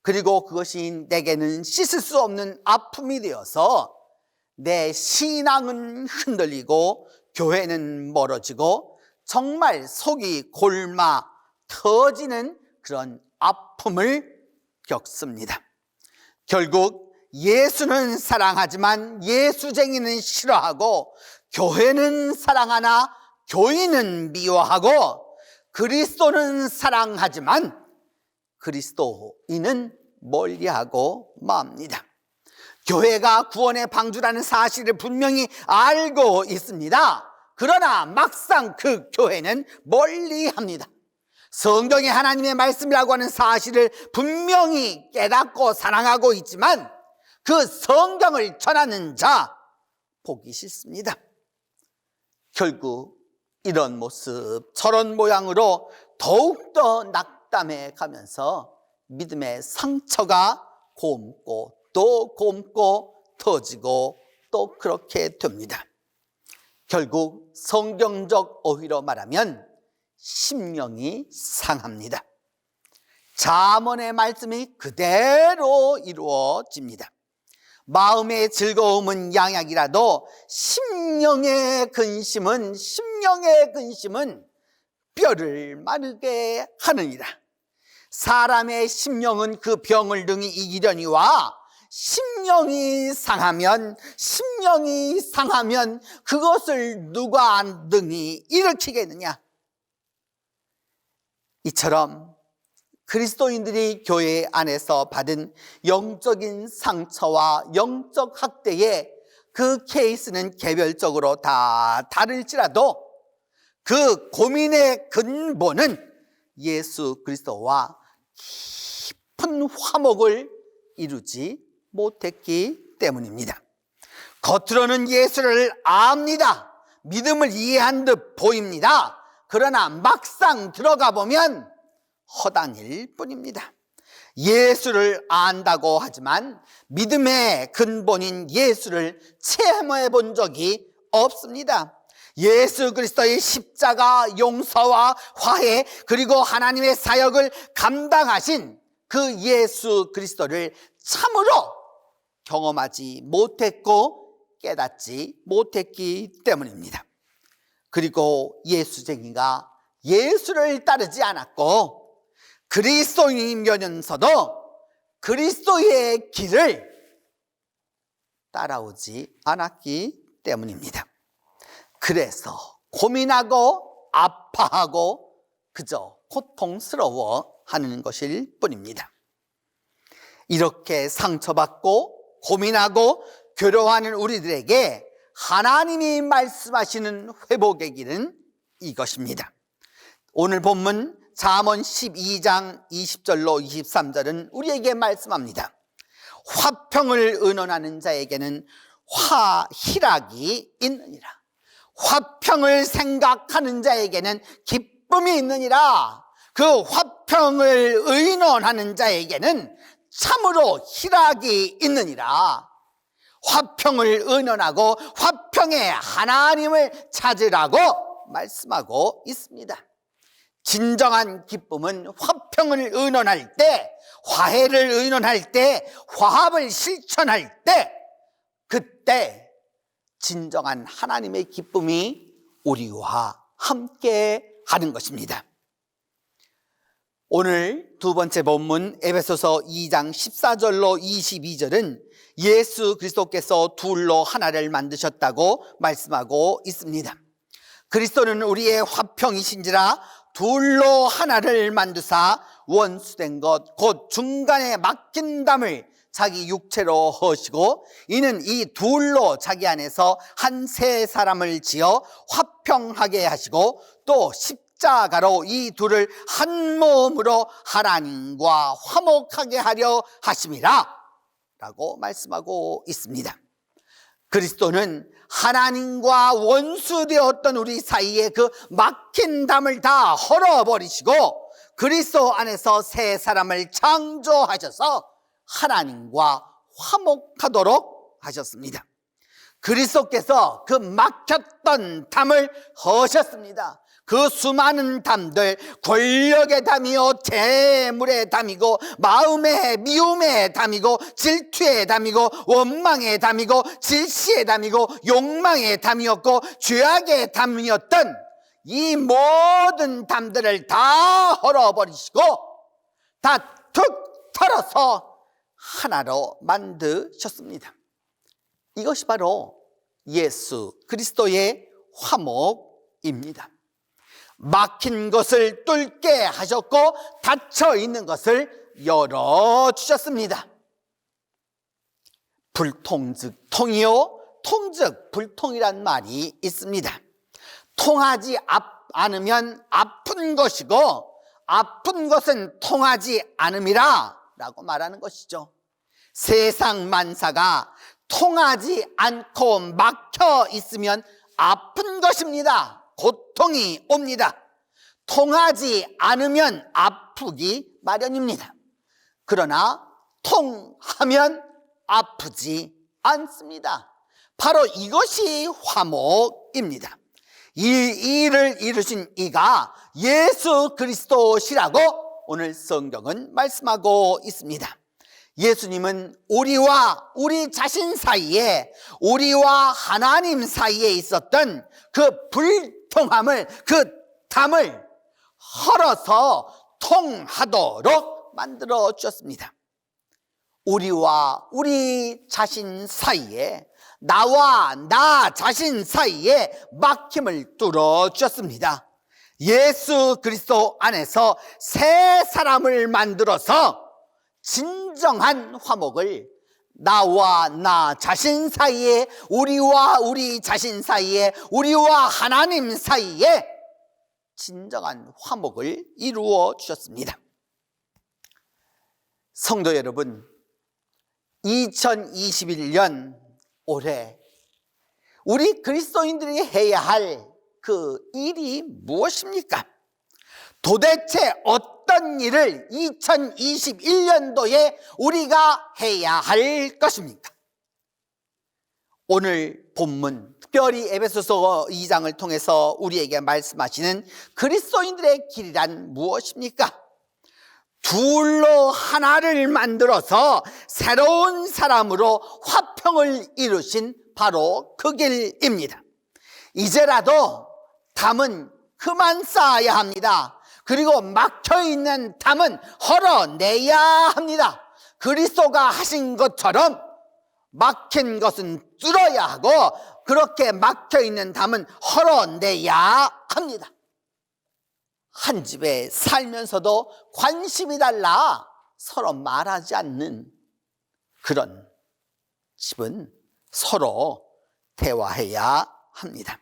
그리고 그것이 내게는 씻을 수 없는 아픔이 되어서 내 신앙은 흔들리고 교회는 멀어지고 정말 속이 골마 터지는 그런 아픔을 겪습니다. 결국 예수는 사랑하지만 예수쟁이는 싫어하고, 교회는 사랑하나 교인은 미워하고, 그리스도는 사랑하지만 그리스도인은 멀리하고 맙니다. 교회가 구원의 방주라는 사실을 분명히 알고 있습니다. 그러나 막상 그 교회는 멀리합니다. 성경이 하나님의 말씀이라고 하는 사실을 분명히 깨닫고 사랑하고 있지만 그 성경을 전하는 자 보기 싫습니다. 결국 이런 모습, 저런 모양으로 더욱더 낙담해 가면서 믿음의 상처가 곪고 또 곪고 터지고 또 그렇게 됩니다. 결국 성경적 어휘로 말하면 심령이 상합니다. 잠언의 말씀이 그대로 이루어집니다. 마음의 즐거움은 양약이라도 심령의 근심은 뼈를 마르게 하느니라. 사람의 심령은 그 병을 능히 이기려니와 심령이 상하면 그것을 누가 능히 일으키겠느냐. 이처럼 그리스도인들이 교회 안에서 받은 영적인 상처와 영적 학대의 그 케이스는 개별적으로 다 다를지라도 그 고민의 근본은 예수 그리스도와 깊은 화목을 이루지 못했기 때문입니다. 겉으로는 예수를 압니다. 믿음을 이해한 듯 보입니다. 그러나 막상 들어가 보면 허당일 뿐입니다. 예수를 안다고 하지만 믿음의 근본인 예수를 체험해 본 적이 없습니다. 예수 그리스도의 십자가 용서와 화해, 그리고 하나님의 사역을 감당하신 그 예수 그리스도를 참으로 경험하지 못했고 깨닫지 못했기 때문입니다. 그리고 예수쟁이가 예수를 따르지 않았고 그리스도인이면서도 그리스도의 길을 따라오지 않았기 때문입니다. 그래서 고민하고 아파하고 그저 고통스러워하는 것일 뿐입니다. 이렇게 상처받고 고민하고 괴로워하는 우리들에게 하나님이 말씀하시는 회복의 길은 이것입니다. 오늘 본문 잠언 12장 20절로 23절은 우리에게 말씀합니다. 화평을 의논하는 자에게는 희락이 있느니라. 화평을 생각하는 자에게는 기쁨이 있느니라. 그 화평을 의논하는 자에게는 참으로 희락이 있느니라. 화평을 의논하고 화평의 하나님을 찾으라고 말씀하고 있습니다. 진정한 기쁨은 화평을 의논할 때, 화해를 의논할 때, 화합을 실천할 때, 그때 진정한 하나님의 기쁨이 우리와 함께 하는 것입니다. 오늘 두 번째 본문 에베소서 2장 14절로 22절은 예수 그리스도께서 둘로 하나를 만드셨다고 말씀하고 있습니다. 그리스도는 우리의 화평이신지라 둘로 하나를 만드사 원수된 것 곧 중간에 막힌 담을 자기 육체로 허시고 이는 이 둘로 자기 안에서 한 세 사람을 지어 화평하게 하시고 또 십자가로 이 둘을 한 몸으로 하나님과 화목하게 하려 하심이라 라고 말씀하고 있습니다. 그리스도는 하나님과 원수되었던 우리 사이에 그 막힌 담을 다 헐어버리시고 그리스도 안에서 새 사람을 창조하셔서 하나님과 화목하도록 하셨습니다. 그리스도께서 그 막혔던 담을 허셨습니다. 그 수많은 담들, 권력의 담이요, 재물의 담이고, 마음의 미움의 담이고, 질투의 담이고, 원망의 담이고, 질시의 담이고, 욕망의 담이었고, 죄악의 담이었던 이 모든 담들을 다 헐어버리시고 다 툭 털어서 하나로 만드셨습니다. 이것이 바로 예수 그리스도의 화목입니다. 막힌 것을 뚫게 하셨고 닫혀 있는 것을 열어주셨습니다. 불통즉 통이요 통즉 불통이란 말이 있습니다. 통하지 않으면 아픈 것이고 아픈 것은 통하지 않음이라 라고 말하는 것이죠. 세상 만사가 통하지 않고 막혀 있으면 아픈 것입니다. 고통이 옵니다. 통하지 않으면 아프기 마련입니다. 그러나 통하면 아프지 않습니다. 바로 이것이 화목입니다. 이 일을 이루신 이가 예수 그리스도시라고 오늘 성경은 말씀하고 있습니다. 예수님은 우리와 우리 자신 사이에, 우리와 하나님 사이에 있었던 그 불통함을, 그 담을 헐어서 통하도록 만들어 주셨습니다. 우리와 우리 자신 사이에, 나와 나 자신 사이에 막힘을 뚫어 주셨습니다. 예수 그리스도 안에서 새 사람을 만들어서 진정한 화목을 나와 나 자신 사이에, 우리와 우리 자신 사이에, 우리와 하나님 사이에 진정한 화목을 이루어 주셨습니다. 성도 여러분, 2021년 올해 우리 그리스도인들이 해야 할 그 일이 무엇입니까? 도대체 어떤 일을 2021년도에 우리가 해야 할 것입니까? 오늘 본문, 특별히 에베소서 2장을 통해서 우리에게 말씀하시는 그리스도인들의 길이란 무엇입니까? 둘로 하나를 만들어서 새로운 사람으로 화평을 이루신 바로 그 길입니다. 이제라도 담은 그만 쌓아야 합니다. 그리고 막혀있는 담은 헐어내야 합니다. 그리스도가 하신 것처럼 막힌 것은 뚫어야 하고 그렇게 막혀있는 담은 헐어내야 합니다. 한 집에 살면서도 관심이 달라 서로 말하지 않는 그런 집은 서로 대화해야 합니다.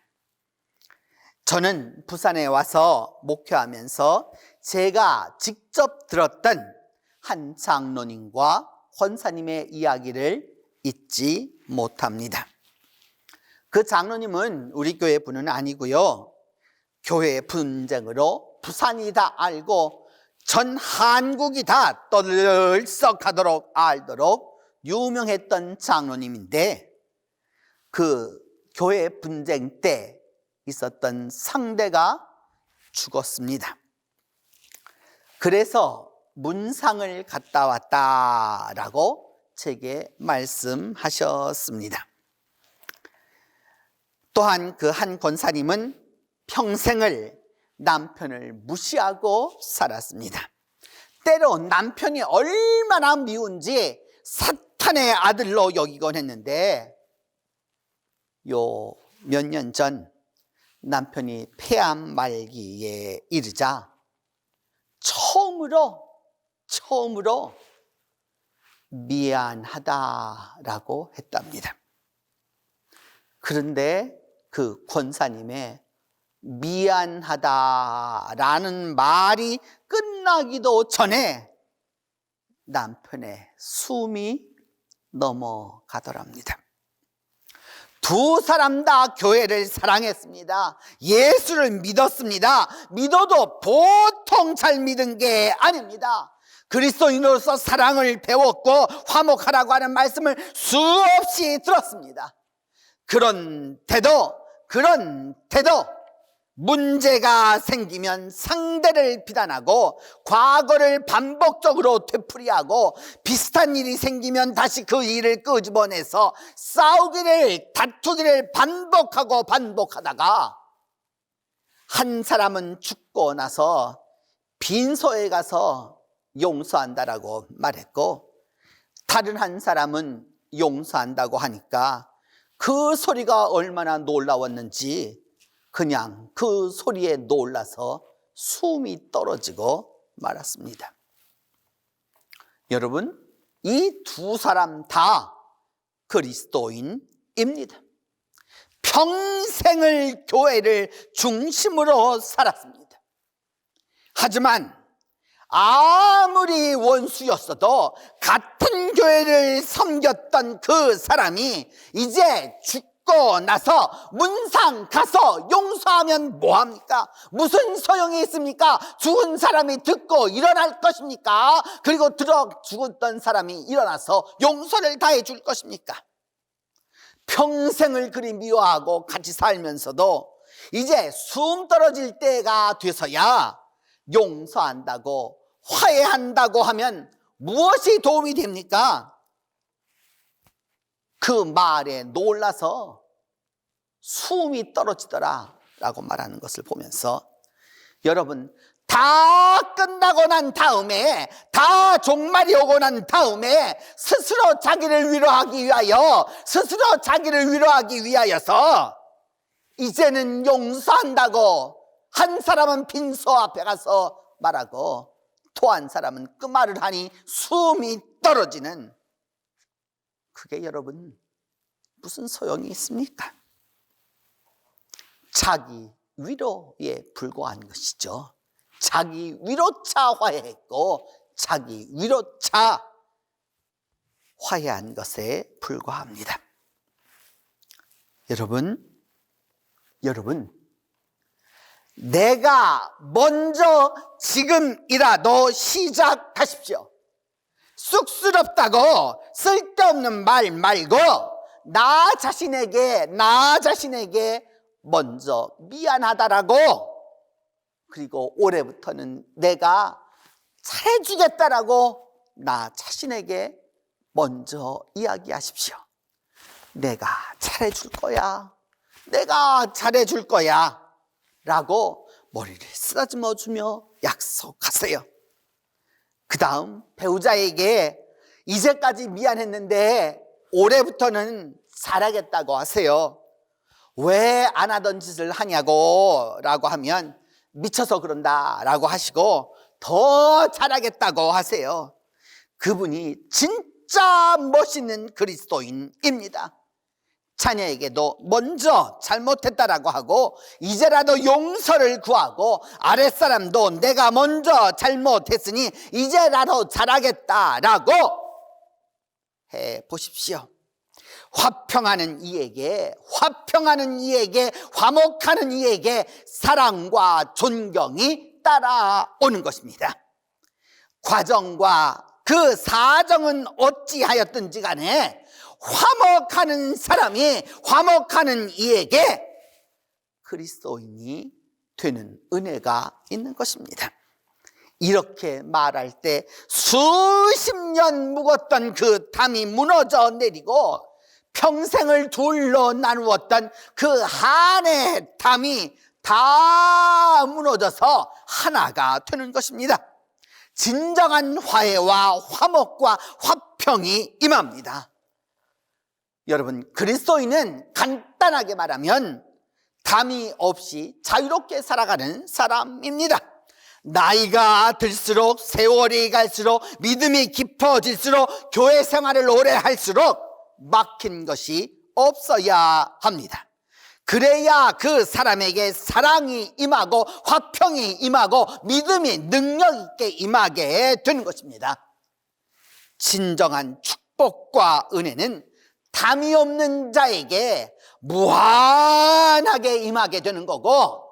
저는 부산에 와서 목회하면서 제가 직접 들었던 한 장로님과 권사님의 이야기를 잊지 못합니다. 그 장로님은 우리 교회 분은 아니고요, 교회 분쟁으로 부산이 다 알고 전 한국이 다 떠들썩하도록 알도록 유명했던 장로님인데, 그 교회 분쟁 때 있었던 상대가 죽었습니다. 그래서 문상을 갔다 왔다라고 제게 말씀하셨습니다. 또한 그 한 권사님은 평생을 남편을 무시하고 살았습니다. 때로 남편이 얼마나 미운지 사탄의 아들로 여기곤 했는데, 요 몇 년 전 남편이 폐암 말기에 이르자 처음으로 미안하다라고 했답니다. 그런데 그 권사님의 미안하다라는 말이 끝나기도 전에 남편의 숨이 넘어가더랍니다. 두 사람 다 교회를 사랑했습니다. 예수를 믿었습니다. 믿어도 보통 잘 믿은 게 아닙니다. 그리스도인으로서 사랑을 배웠고 화목하라고 하는 말씀을 수없이 들었습니다. 그런데도 문제가 생기면 상대를 비난하고 과거를 반복적으로 되풀이하고 비슷한 일이 생기면 다시 그 일을 끄집어내서 다투기를 반복하다가 한 사람은 죽고 나서 빈소에 가서 용서한다라고 말했고, 다른 한 사람은 용서한다고 하니까 그 소리가 얼마나 놀라웠는지 그냥 그 소리에 놀라서 숨이 떨어지고 말았습니다. 여러분, 이 두 사람 다 그리스도인입니다. 평생을 교회를 중심으로 살았습니다. 하지만 아무리 원수였어도 같은 교회를 섬겼던 그 사람이 이제 죽고 나서 문상 가서 용서하면 뭐합니까? 무슨 소용이 있습니까? 죽은 사람이 듣고 일어날 것입니까? 그리고 죽었던 사람이 일어나서 용서를 다해 줄 것입니까? 평생을 그리 미워하고 같이 살면서도 이제 숨 떨어질 때가 돼서야 용서한다고 화해한다고 하면 무엇이 도움이 됩니까? 그 말에 놀라서 숨이 떨어지더라 라고 말하는 것을 보면서, 여러분, 다 끝나고 난 다음에, 다 종말이 오고 난 다음에 스스로 자기를 위로하기 위하여서 이제는 용서한다고 한 사람은 빈소 앞에 가서 말하고 또 한 사람은 그 말을 하니 숨이 떨어지는, 그게 여러분 무슨 소용이 있습니까? 자기 위로에 불과한 것이죠. 자기 위로차 화해했고 자기 위로차 화해한 것에 불과합니다. 여러분, 내가 먼저 지금이라도 시작하십시오. 쑥스럽다고 쓸데없는 말 말고 나 자신에게 먼저 미안하다라고, 그리고 올해부터는 내가 잘해주겠다라고 나 자신에게 먼저 이야기하십시오. 내가 잘해줄 거야 라고 머리를 쓰다듬어 주며 약속하세요. 그 다음 배우자에게 이제까지 미안했는데 올해부터는 잘하겠다고 하세요. 왜 안 하던 짓을 하냐고 라고 하면 미쳐서 그런다 라고 하시고 더 잘하겠다고 하세요. 그분이 진짜 멋있는 그리스도인입니다. 자녀에게도 먼저 잘못했다라고 하고 이제라도 용서를 구하고 아랫사람도 내가 먼저 잘못했으니 이제라도 잘하겠다라고 해 보십시오. 화평하는 이에게, 화목하는 이에게 사랑과 존경이 따라오는 것입니다. 과정과 그 사정은 어찌하였든지 간에 화목하는 사람이 화목하는 이에게 그리스도인이 되는 은혜가 있는 것입니다. 이렇게 말할 때 수십 년 묵었던 그 담이 무너져 내리고 평생을 둘로 나누었던 그 한의 담이 다 무너져서 하나가 되는 것입니다. 진정한 화해와 화목과 화평이 임합니다. 여러분, 그리스도인은 간단하게 말하면 담이 없이 자유롭게 살아가는 사람입니다. 나이가 들수록, 세월이 갈수록, 믿음이 깊어질수록, 교회 생활을 오래 할수록 막힌 것이 없어야 합니다. 그래야 그 사람에게 사랑이 임하고 화평이 임하고 믿음이 능력 있게 임하게 되는 것입니다. 진정한 축복과 은혜는 담이 없는 자에게 무한하게 임하게 되는 거고,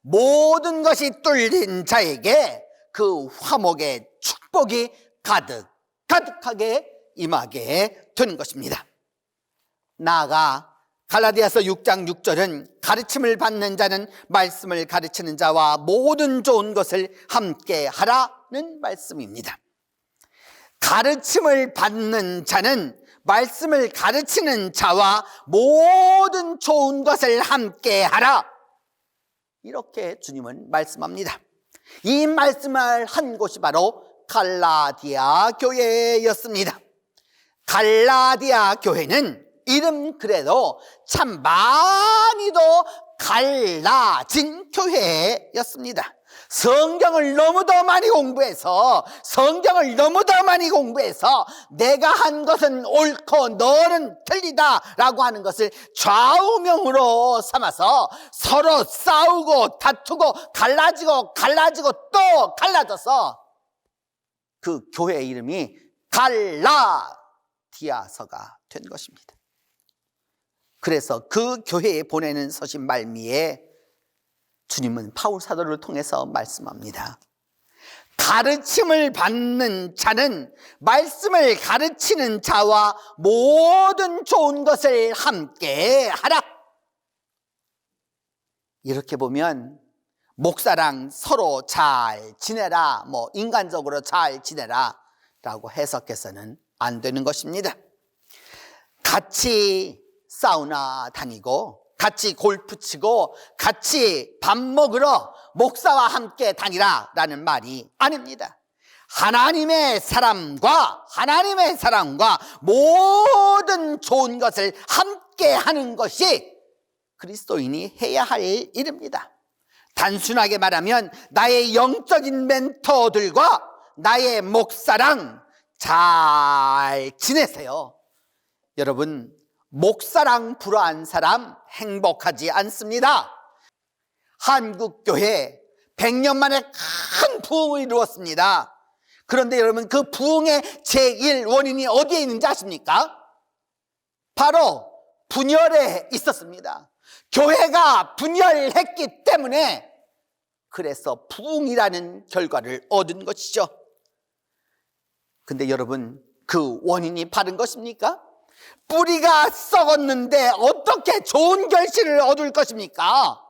모든 것이 뚫린 자에게 그 화목의 축복이 가득하게 임하게 되는 것입니다. 나아가 갈라디아서 6장 6절은 가르침을 받는 자는 말씀을 가르치는 자와 모든 좋은 것을 함께 하라는 말씀입니다. 가르침을 받는 자는 말씀을 가르치는 자와 모든 좋은 것을 함께 하라, 이렇게 주님은 말씀합니다. 이 말씀을 한 곳이 바로 갈라디아 교회였습니다. 갈라디아 교회는 이름 그래도 참 많이도 갈라진 교회였습니다. 성경을 너무도 많이 공부해서 내가 한 것은 옳고 너는 틀리다라고 하는 것을 좌우명으로 삼아서 서로 싸우고 다투고 갈라지고 또 갈라져서 그 교회 이름이 갈라디아서가 된 것입니다. 그래서 그 교회에 보내는 서신 말미에 주님은 바울 사도를 통해서 말씀합니다. 가르침을 받는 자는 말씀을 가르치는 자와 모든 좋은 것을 함께 하라. 이렇게 보면 목사랑 서로 잘 지내라, 인간적으로 잘 지내라 라고 해석해서는 안 되는 것입니다. 같이 사우나 다니고 같이 골프 치고 같이 밥 먹으러 목사와 함께 다니라라는 말이 아닙니다. 하나님의 사람과 모든 좋은 것을 함께 하는 것이 그리스도인이 해야 할 일입니다. 단순하게 말하면 나의 영적인 멘토들과 나의 목사랑 잘 지내세요. 여러분, 목사랑 불화한 사람 행복하지 않습니다. 한국교회 100년 만에 큰 부흥을 이루었습니다. 그런데 여러분, 그 부흥의 제1 원인이 어디에 있는지 아십니까? 바로 분열에 있었습니다. 교회가 분열했기 때문에 그래서 부흥이라는 결과를 얻은 것이죠. 근데 여러분, 그 원인이 바른 것입니까? 뿌리가 썩었는데 어떻게 좋은 결실을 얻을 것입니까?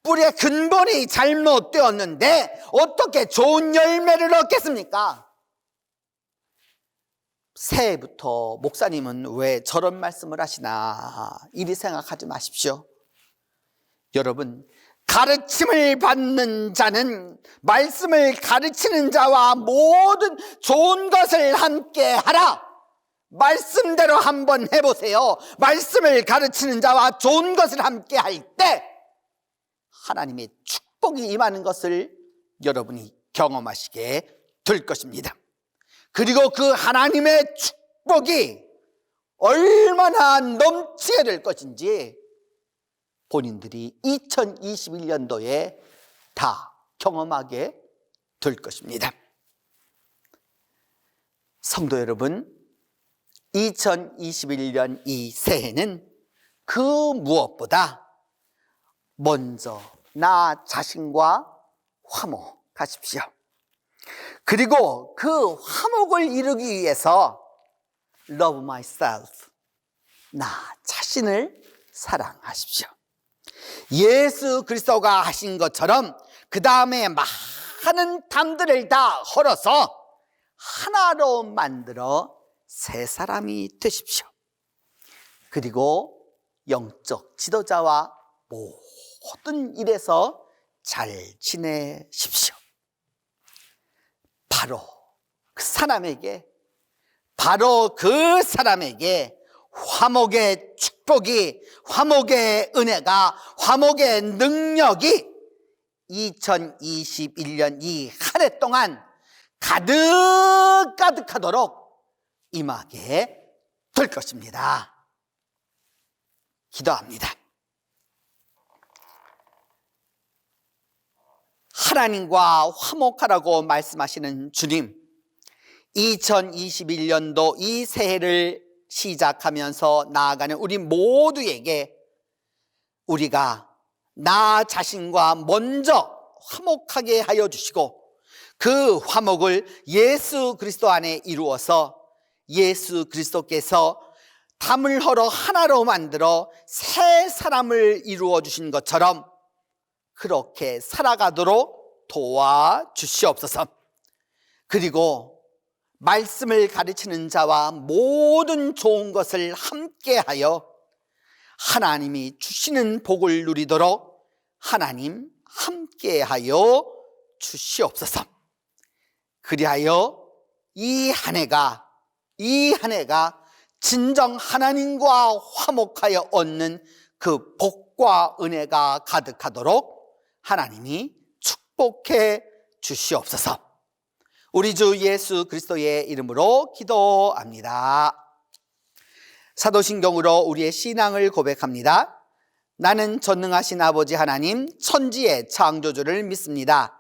뿌리의 근본이 잘못되었는데 어떻게 좋은 열매를 얻겠습니까? 새해부터 목사님은 왜 저런 말씀을 하시나 이리 생각하지 마십시오. 여러분, 가르침을 받는 자는 말씀을 가르치는 자와 모든 좋은 것을 함께 하라. 말씀대로 한번 해보세요. 말씀을 가르치는 자와 좋은 것을 함께 할 때 하나님의 축복이 임하는 것을 여러분이 경험하시게 될 것입니다. 그리고 그 하나님의 축복이 얼마나 넘치게 될 것인지 본인들이 2021년도에 다 경험하게 될 것입니다. 성도 여러분, 2021년 이 새해는 그 무엇보다 먼저 나 자신과 화목하십시오. 그리고 그 화목을 이루기 위해서 love myself, 나 자신을 사랑하십시오. 예수 그리스도가 하신 것처럼 그 다음에 많은 담들을 다 헐어서 하나로 만들어 새 사람이 되십시오. 그리고 영적 지도자와 모든 일에서 잘 지내십시오. 바로 그 사람에게 화목의 축복이, 화목의 은혜가, 화목의 능력이 2021년 이 한 해 동안 가득하도록 임하게 될 것입니다. 기도합니다. 하나님과 화목하라고 말씀하시는 주님, 2021년도 이 새해를 시작하면서 나아가는 우리 모두에게 우리가 나 자신과 먼저 화목하게 하여 주시고, 그 화목을 예수 그리스도 안에 이루어서 예수 그리스도께서 담을 헐어 하나로 만들어 새 사람을 이루어 주신 것처럼 그렇게 살아가도록 도와주시옵소서. 그리고 말씀을 가르치는 자와 모든 좋은 것을 함께하여 하나님이 주시는 복을 누리도록 하나님 함께하여 주시옵소서. 그리하여 이 한 해가 진정 하나님과 화목하여 얻는 그 복과 은혜가 가득하도록 하나님이 축복해 주시옵소서. 우리 주 예수 그리스도의 이름으로 기도합니다. 사도신경으로 우리의 신앙을 고백합니다. 나는 전능하신 아버지 하나님, 천지의 창조주를 믿습니다.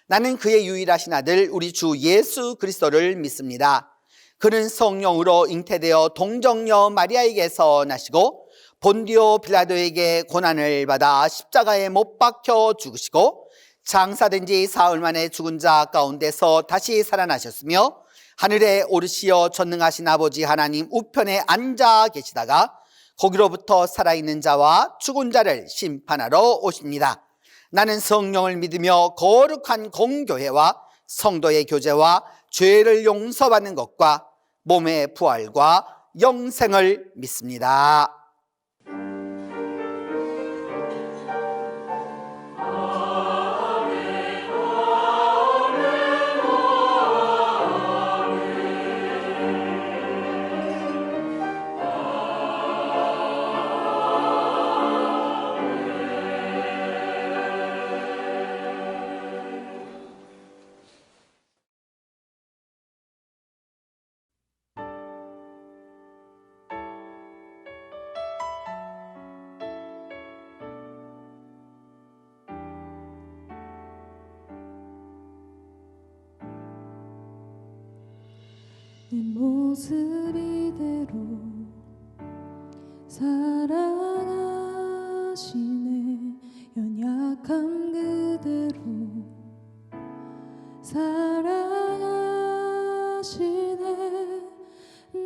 나는 그의 유일하신 아들 우리 주 예수 그리스도를 믿습니다. 그는 성령으로 잉태되어 동정녀 마리아에게서 나시고 본디오 빌라도에게 고난을 받아 십자가에 못 박혀 죽으시고 장사된 지 사흘 만에 죽은 자 가운데서 다시 살아나셨으며 하늘에 오르시어 전능하신 아버지 하나님 우편에 앉아 계시다가 거기로부터 살아있는 자와 죽은 자를 심판하러 오십니다. 나는 성령을 믿으며 거룩한 공교회와 성도의 교제와 죄를 용서받는 것과 몸의 부활과 영생을 믿습니다. 내 모습 이대로 사랑하시네. 연약함 그대로 사랑하시네.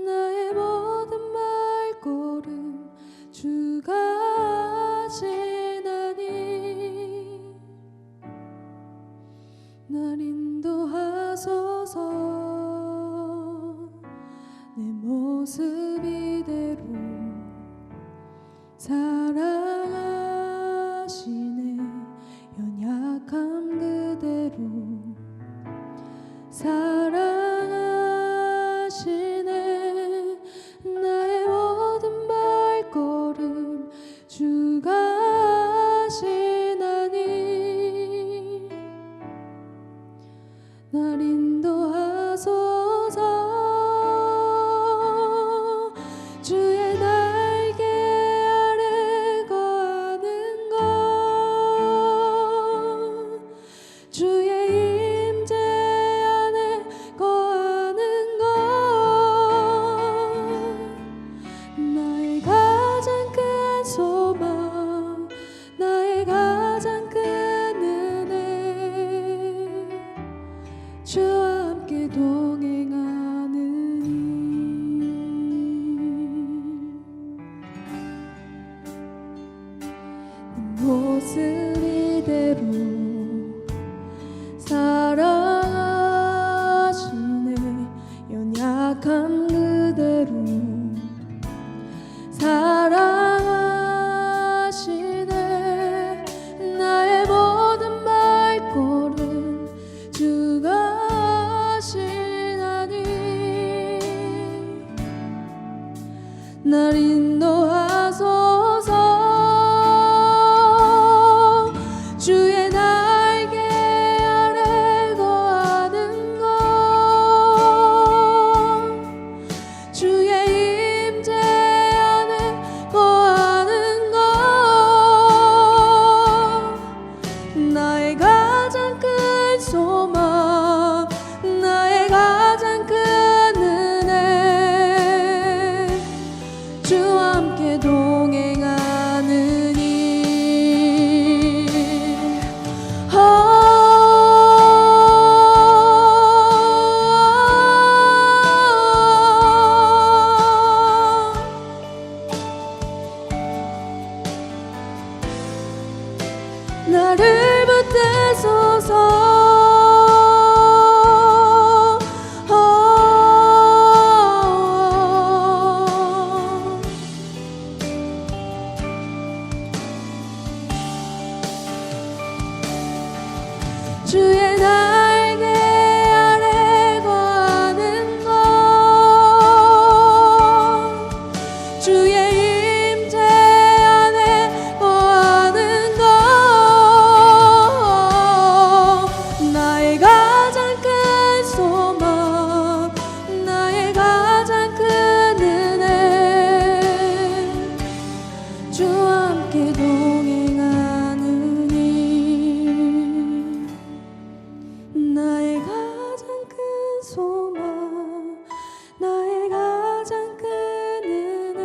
나의 모든 말걸음 주가 아시나니 날 인도하소서. 내 모습 이대로 모습 이대로 사랑하시네. 연약함 그대로 사랑하시네. 나의 모든 발걸음 주가 하시나니 날 인도하소서. 주의 날개 아래 거하는 것, 주의 임재 안에 거하는 것, 나의 가장 큰 소망, 나의 가장 큰 은혜, 주와 함께 동행하는 일. 나를 붙드소서. 주의 날개 아래 거하는 것, 주의 임재 안에 거하는 것, 나의 가장 큰 소망, 나의 가장 큰 은혜, 주와 함께 동행하는 일. 나의 가장 큰 소망, 나의 가장 큰 은혜,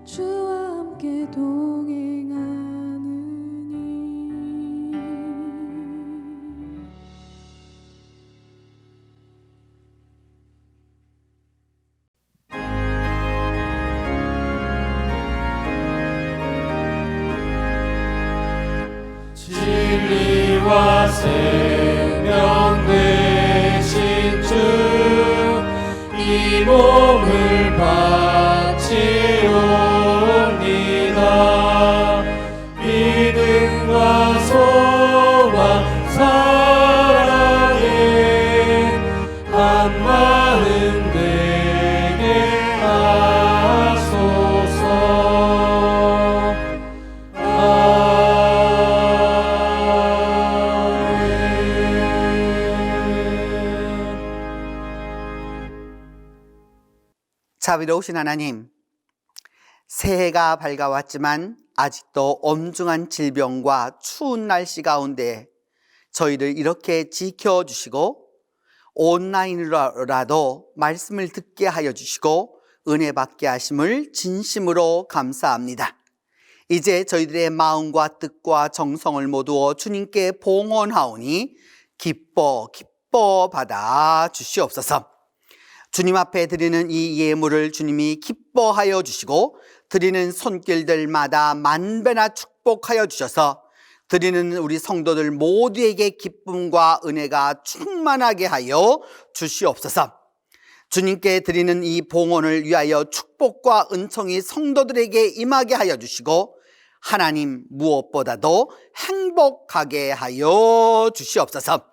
주와 함께 동행하는 일. 진리와 생명 되신 주, 이 몸을 바치옵니다. 믿음과 소망 사랑에 한 마음 되게 하소서. 자비로우신 하나님, 새해가 밝아왔지만 아직도 엄중한 질병과 추운 날씨 가운데 저희를 이렇게 지켜주시고 온라인으로라도 말씀을 듣게 하여 주시고 은혜 받게 하심을 진심으로 감사합니다. 이제 저희들의 마음과 뜻과 정성을 모두 주님께 봉헌하오니 기뻐 받아 주시옵소서. 주님 앞에 드리는 이 예물을 주님이 기뻐하여 주시고 드리는 손길들마다 만배나 축복하여 주셔서 드리는 우리 성도들 모두에게 기쁨과 은혜가 충만하게 하여 주시옵소서. 주님께 드리는 이 봉헌을 위하여 축복과 은총이 성도들에게 임하게 하여 주시고 하나님 무엇보다도 행복하게 하여 주시옵소서.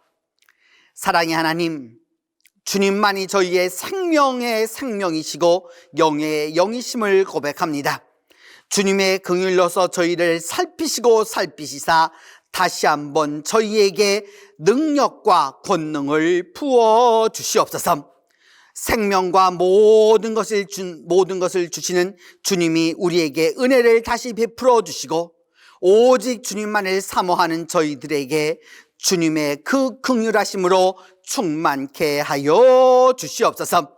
사랑의 하나님, 주님만이 저희의 생명의 생명이시고 영의 영이심을 고백합니다. 주님의 긍휼로서 저희를 살피시사 다시 한번 저희에게 능력과 권능을 부어 주시옵소서. 생명과 모든 것을 주시는 주님이 우리에게 은혜를 다시 베풀어 주시고 오직 주님만을 사모하는 저희들에게 주님의 그 긍휼하심으로 충만케 하여 주시옵소서.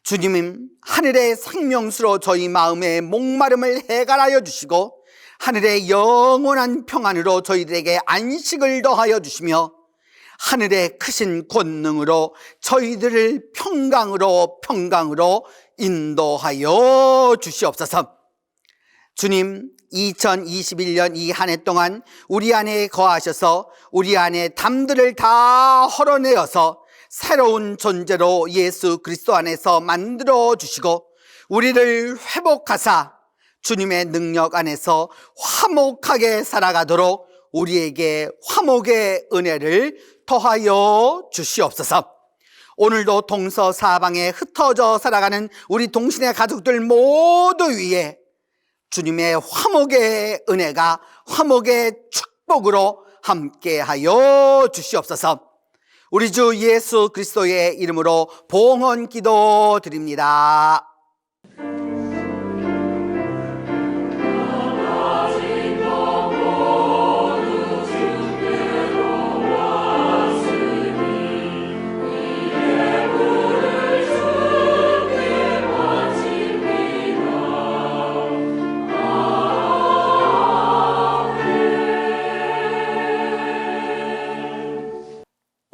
주님은 하늘의 생명수로 저희 마음의 목마름을 해갈하여 주시고 하늘의 영원한 평안으로 저희들에게 안식을 더하여 주시며 하늘의 크신 권능으로 저희들을 평강으로 인도하여 주시옵소서. 주님, 2021년 이 한 해 동안 우리 안에 거하셔서 우리 안에 담들을 다 헐어내어서 새로운 존재로 예수 그리스도 안에서 만들어 주시고 우리를 회복하사 주님의 능력 안에서 화목하게 살아가도록 우리에게 화목의 은혜를 더하여 주시옵소서. 오늘도 동서사방에 흩어져 살아가는 우리 동신의 가족들 모두 위에 주님의 화목의 은혜가 화목의 축복으로 함께하여 주시옵소서. 우리 주 예수 그리스도의 이름으로 봉헌 기도 드립니다.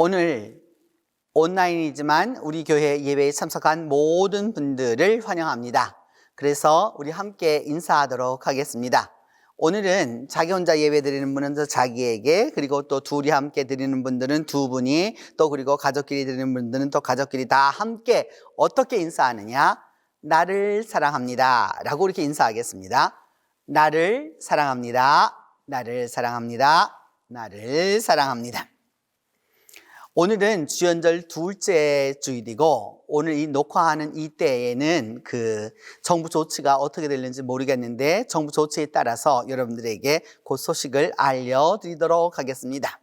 오늘 온라인이지만 우리 교회 예배에 참석한 모든 분들을 환영합니다. 그래서 우리 함께 인사하도록 하겠습니다. 오늘은 자기 혼자 예배 드리는 분은 자기에게, 그리고 또 둘이 함께 드리는 분들은 두 분이, 또 그리고 가족끼리 드리는 분들은 또 가족끼리 다 함께 어떻게 인사하느냐? 나를 사랑합니다 라고 이렇게 인사하겠습니다. 나를 사랑합니다. 나를 사랑합니다. 나를 사랑합니다. 오늘은 주연절 둘째 주일이고, 오늘 이 녹화하는 이때에는 그 정부 조치가 어떻게 될는지 모르겠는데 정부 조치에 따라서 여러분들에게 그 소식을 알려드리도록 하겠습니다.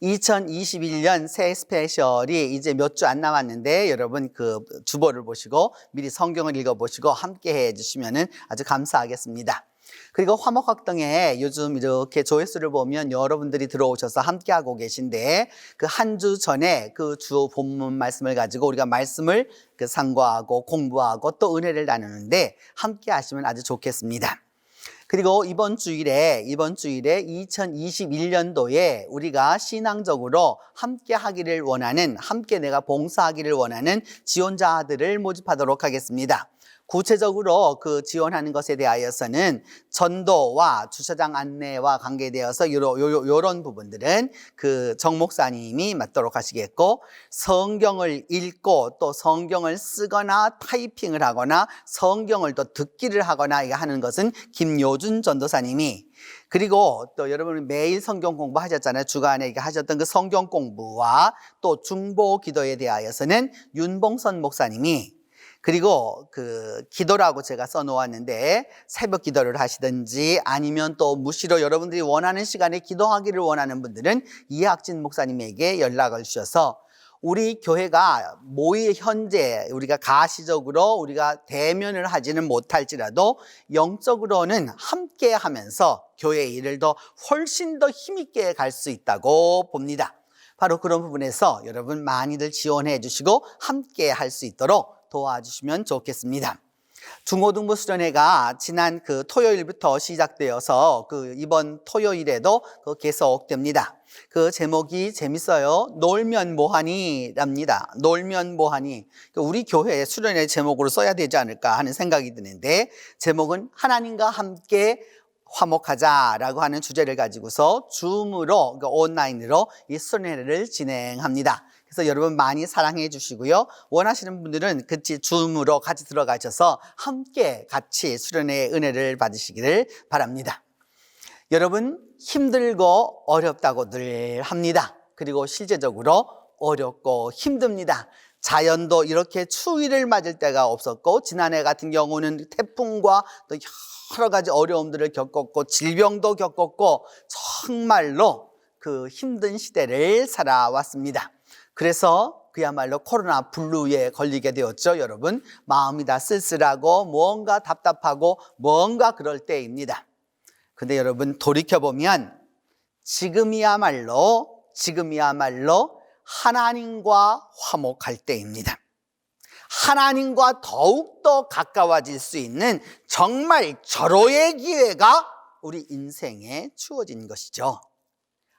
2021년 새 스페셜이 이제 몇 주 안 남았는데 여러분 그 주보를 보시고 미리 성경을 읽어보시고 함께 해주시면 아주 감사하겠습니다. 그리고 화목학당에 요즘 이렇게 조회수를 보면 여러분들이 들어오셔서 함께하고 계신데, 그 한 주 전에 그 주 본문 말씀을 가지고 우리가 말씀을 그 상고하고 공부하고 또 은혜를 나누는데 함께 하시면 아주 좋겠습니다. 그리고 이번 주일에 2021년도에 우리가 신앙적으로 함께 하기를 원하는, 함께 내가 봉사하기를 원하는 지원자들을 모집하도록 하겠습니다. 구체적으로 그 지원하는 것에 대하여서는 전도와 주차장 안내와 관계되어서 이런 부분들은 그 정 목사님이 맡도록 하시겠고, 성경을 읽고 또 성경을 쓰거나 타이핑을 하거나 성경을 또 듣기를 하거나 이거 하는 것은 김요준 전도사님이, 그리고 또 여러분 매일 성경 공부 하셨잖아요. 주간에 하셨던 그 성경 공부와 또 중보 기도에 대하여서는 윤봉선 목사님이, 그리고 그 기도라고 제가 써놓았는데 새벽 기도를 하시든지 아니면 또 무시로 여러분들이 원하는 시간에 기도하기를 원하는 분들은 이학진 목사님에게 연락을 주셔서 우리 교회가 현재 우리가 가시적으로 우리가 대면을 하지는 못할지라도 영적으로는 함께 하면서 교회의 일을 더 훨씬 더 힘있게 갈 수 있다고 봅니다. 바로 그런 부분에서 여러분 많이들 지원해 주시고 함께 할 수 있도록 도와주시면 좋겠습니다. 중고등부 수련회가 지난 그 토요일부터 시작되어서 그 이번 토요일에도 그 계속됩니다. 그 제목이 재밌어요. 놀면 뭐하니랍니다. 놀면 뭐하니. 우리 교회 수련회 제목으로 써야 되지 않을까 하는 생각이 드는데, 제목은 하나님과 함께 화목하자라고 하는 주제를 가지고서 줌으로, 그러니까 온라인으로 이 수련회를 진행합니다. 그래서 여러분 많이 사랑해 주시고요. 원하시는 분들은 같이 줌으로 같이 들어가셔서 함께 같이 수련회의 은혜를 받으시기를 바랍니다. 여러분 힘들고 어렵다고들 합니다. 그리고 실제적으로 어렵고 힘듭니다. 자연도 이렇게 추위를 맞을 때가 없었고, 지난해 같은 경우는 태풍과 또 여러 가지 어려움들을 겪었고 질병도 겪었고 정말로 그 힘든 시대를 살아왔습니다. 그래서 그야말로 코로나 블루에 걸리게 되었죠. 여러분 마음이 다 쓸쓸하고 뭔가 답답하고 뭔가 그럴 때입니다. 근데 여러분 돌이켜보면 지금이야말로 하나님과 화목할 때입니다. 하나님과 더욱더 가까워질 수 있는 정말 절호의 기회가 우리 인생에 주어진 것이죠.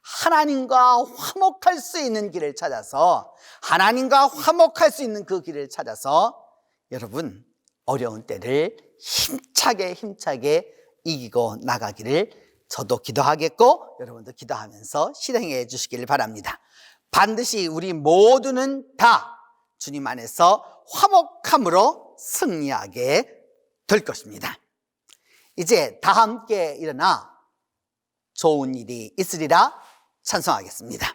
하나님과 화목할 수 있는 길을 찾아서, 하나님과 화목할 수 있는 그 길을 찾아서 여러분 어려운 때를 힘차게 이기고 나가기를 저도 기도하겠고 여러분도 기도하면서 실행해 주시길 바랍니다. 반드시 우리 모두는 다 주님 안에서 화목함으로 승리하게 될 것입니다. 이제 다 함께 일어나 좋은 일이 있으리라 찬송하겠습니다.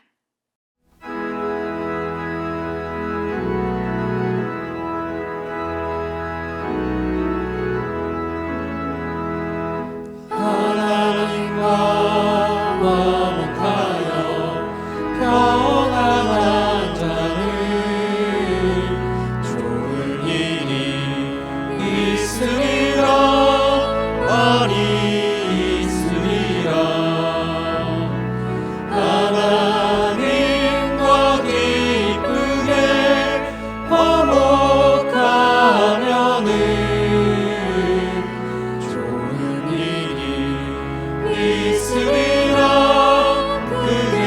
하나님과 화목하여 평안한 자는 좋은 일이 있으리라 많이 있으리라. 하나님과 기쁘게 화목하면은 좋은 일이 있으리라. 그게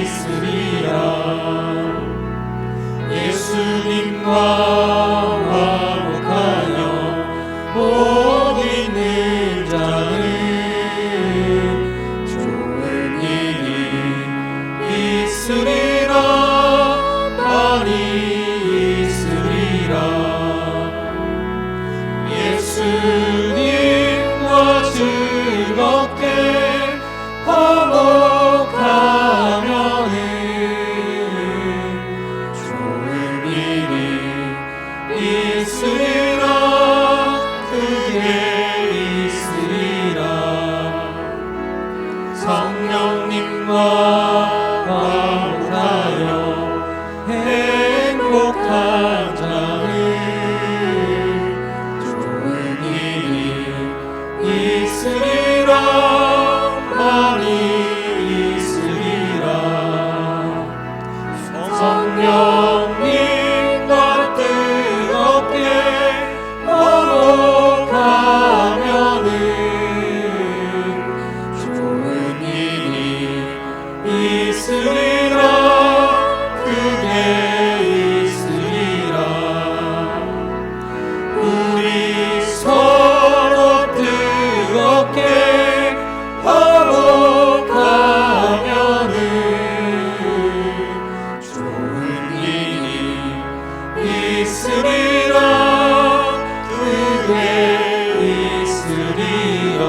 있으리라. 예수님과 화목하여 복 있는 자는 좋은 일이 있으리라. 많이 있으리라. 예수님과 즐겁게 화목하면은 좋은 일이 있으리라. 그게 있으리라. 성령님과 화목하여 행복한 자는 좋은 일이 있으리라. 많이 있으리라. 성령님과 뜨겁게 화목하면은 좋은 일이 있으리라. 그게 있으리라. 우리 서로 뜨겁게 화목하면은 좋은 일이 있으리라. 그게 있으리라.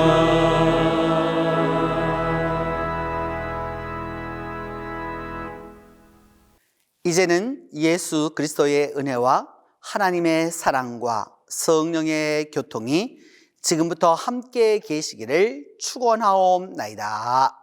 이제는 예수 그리스도의 은혜와 하나님의 사랑과 성령의 교통이 지금부터 함께 계시기를 축원하옵나이다.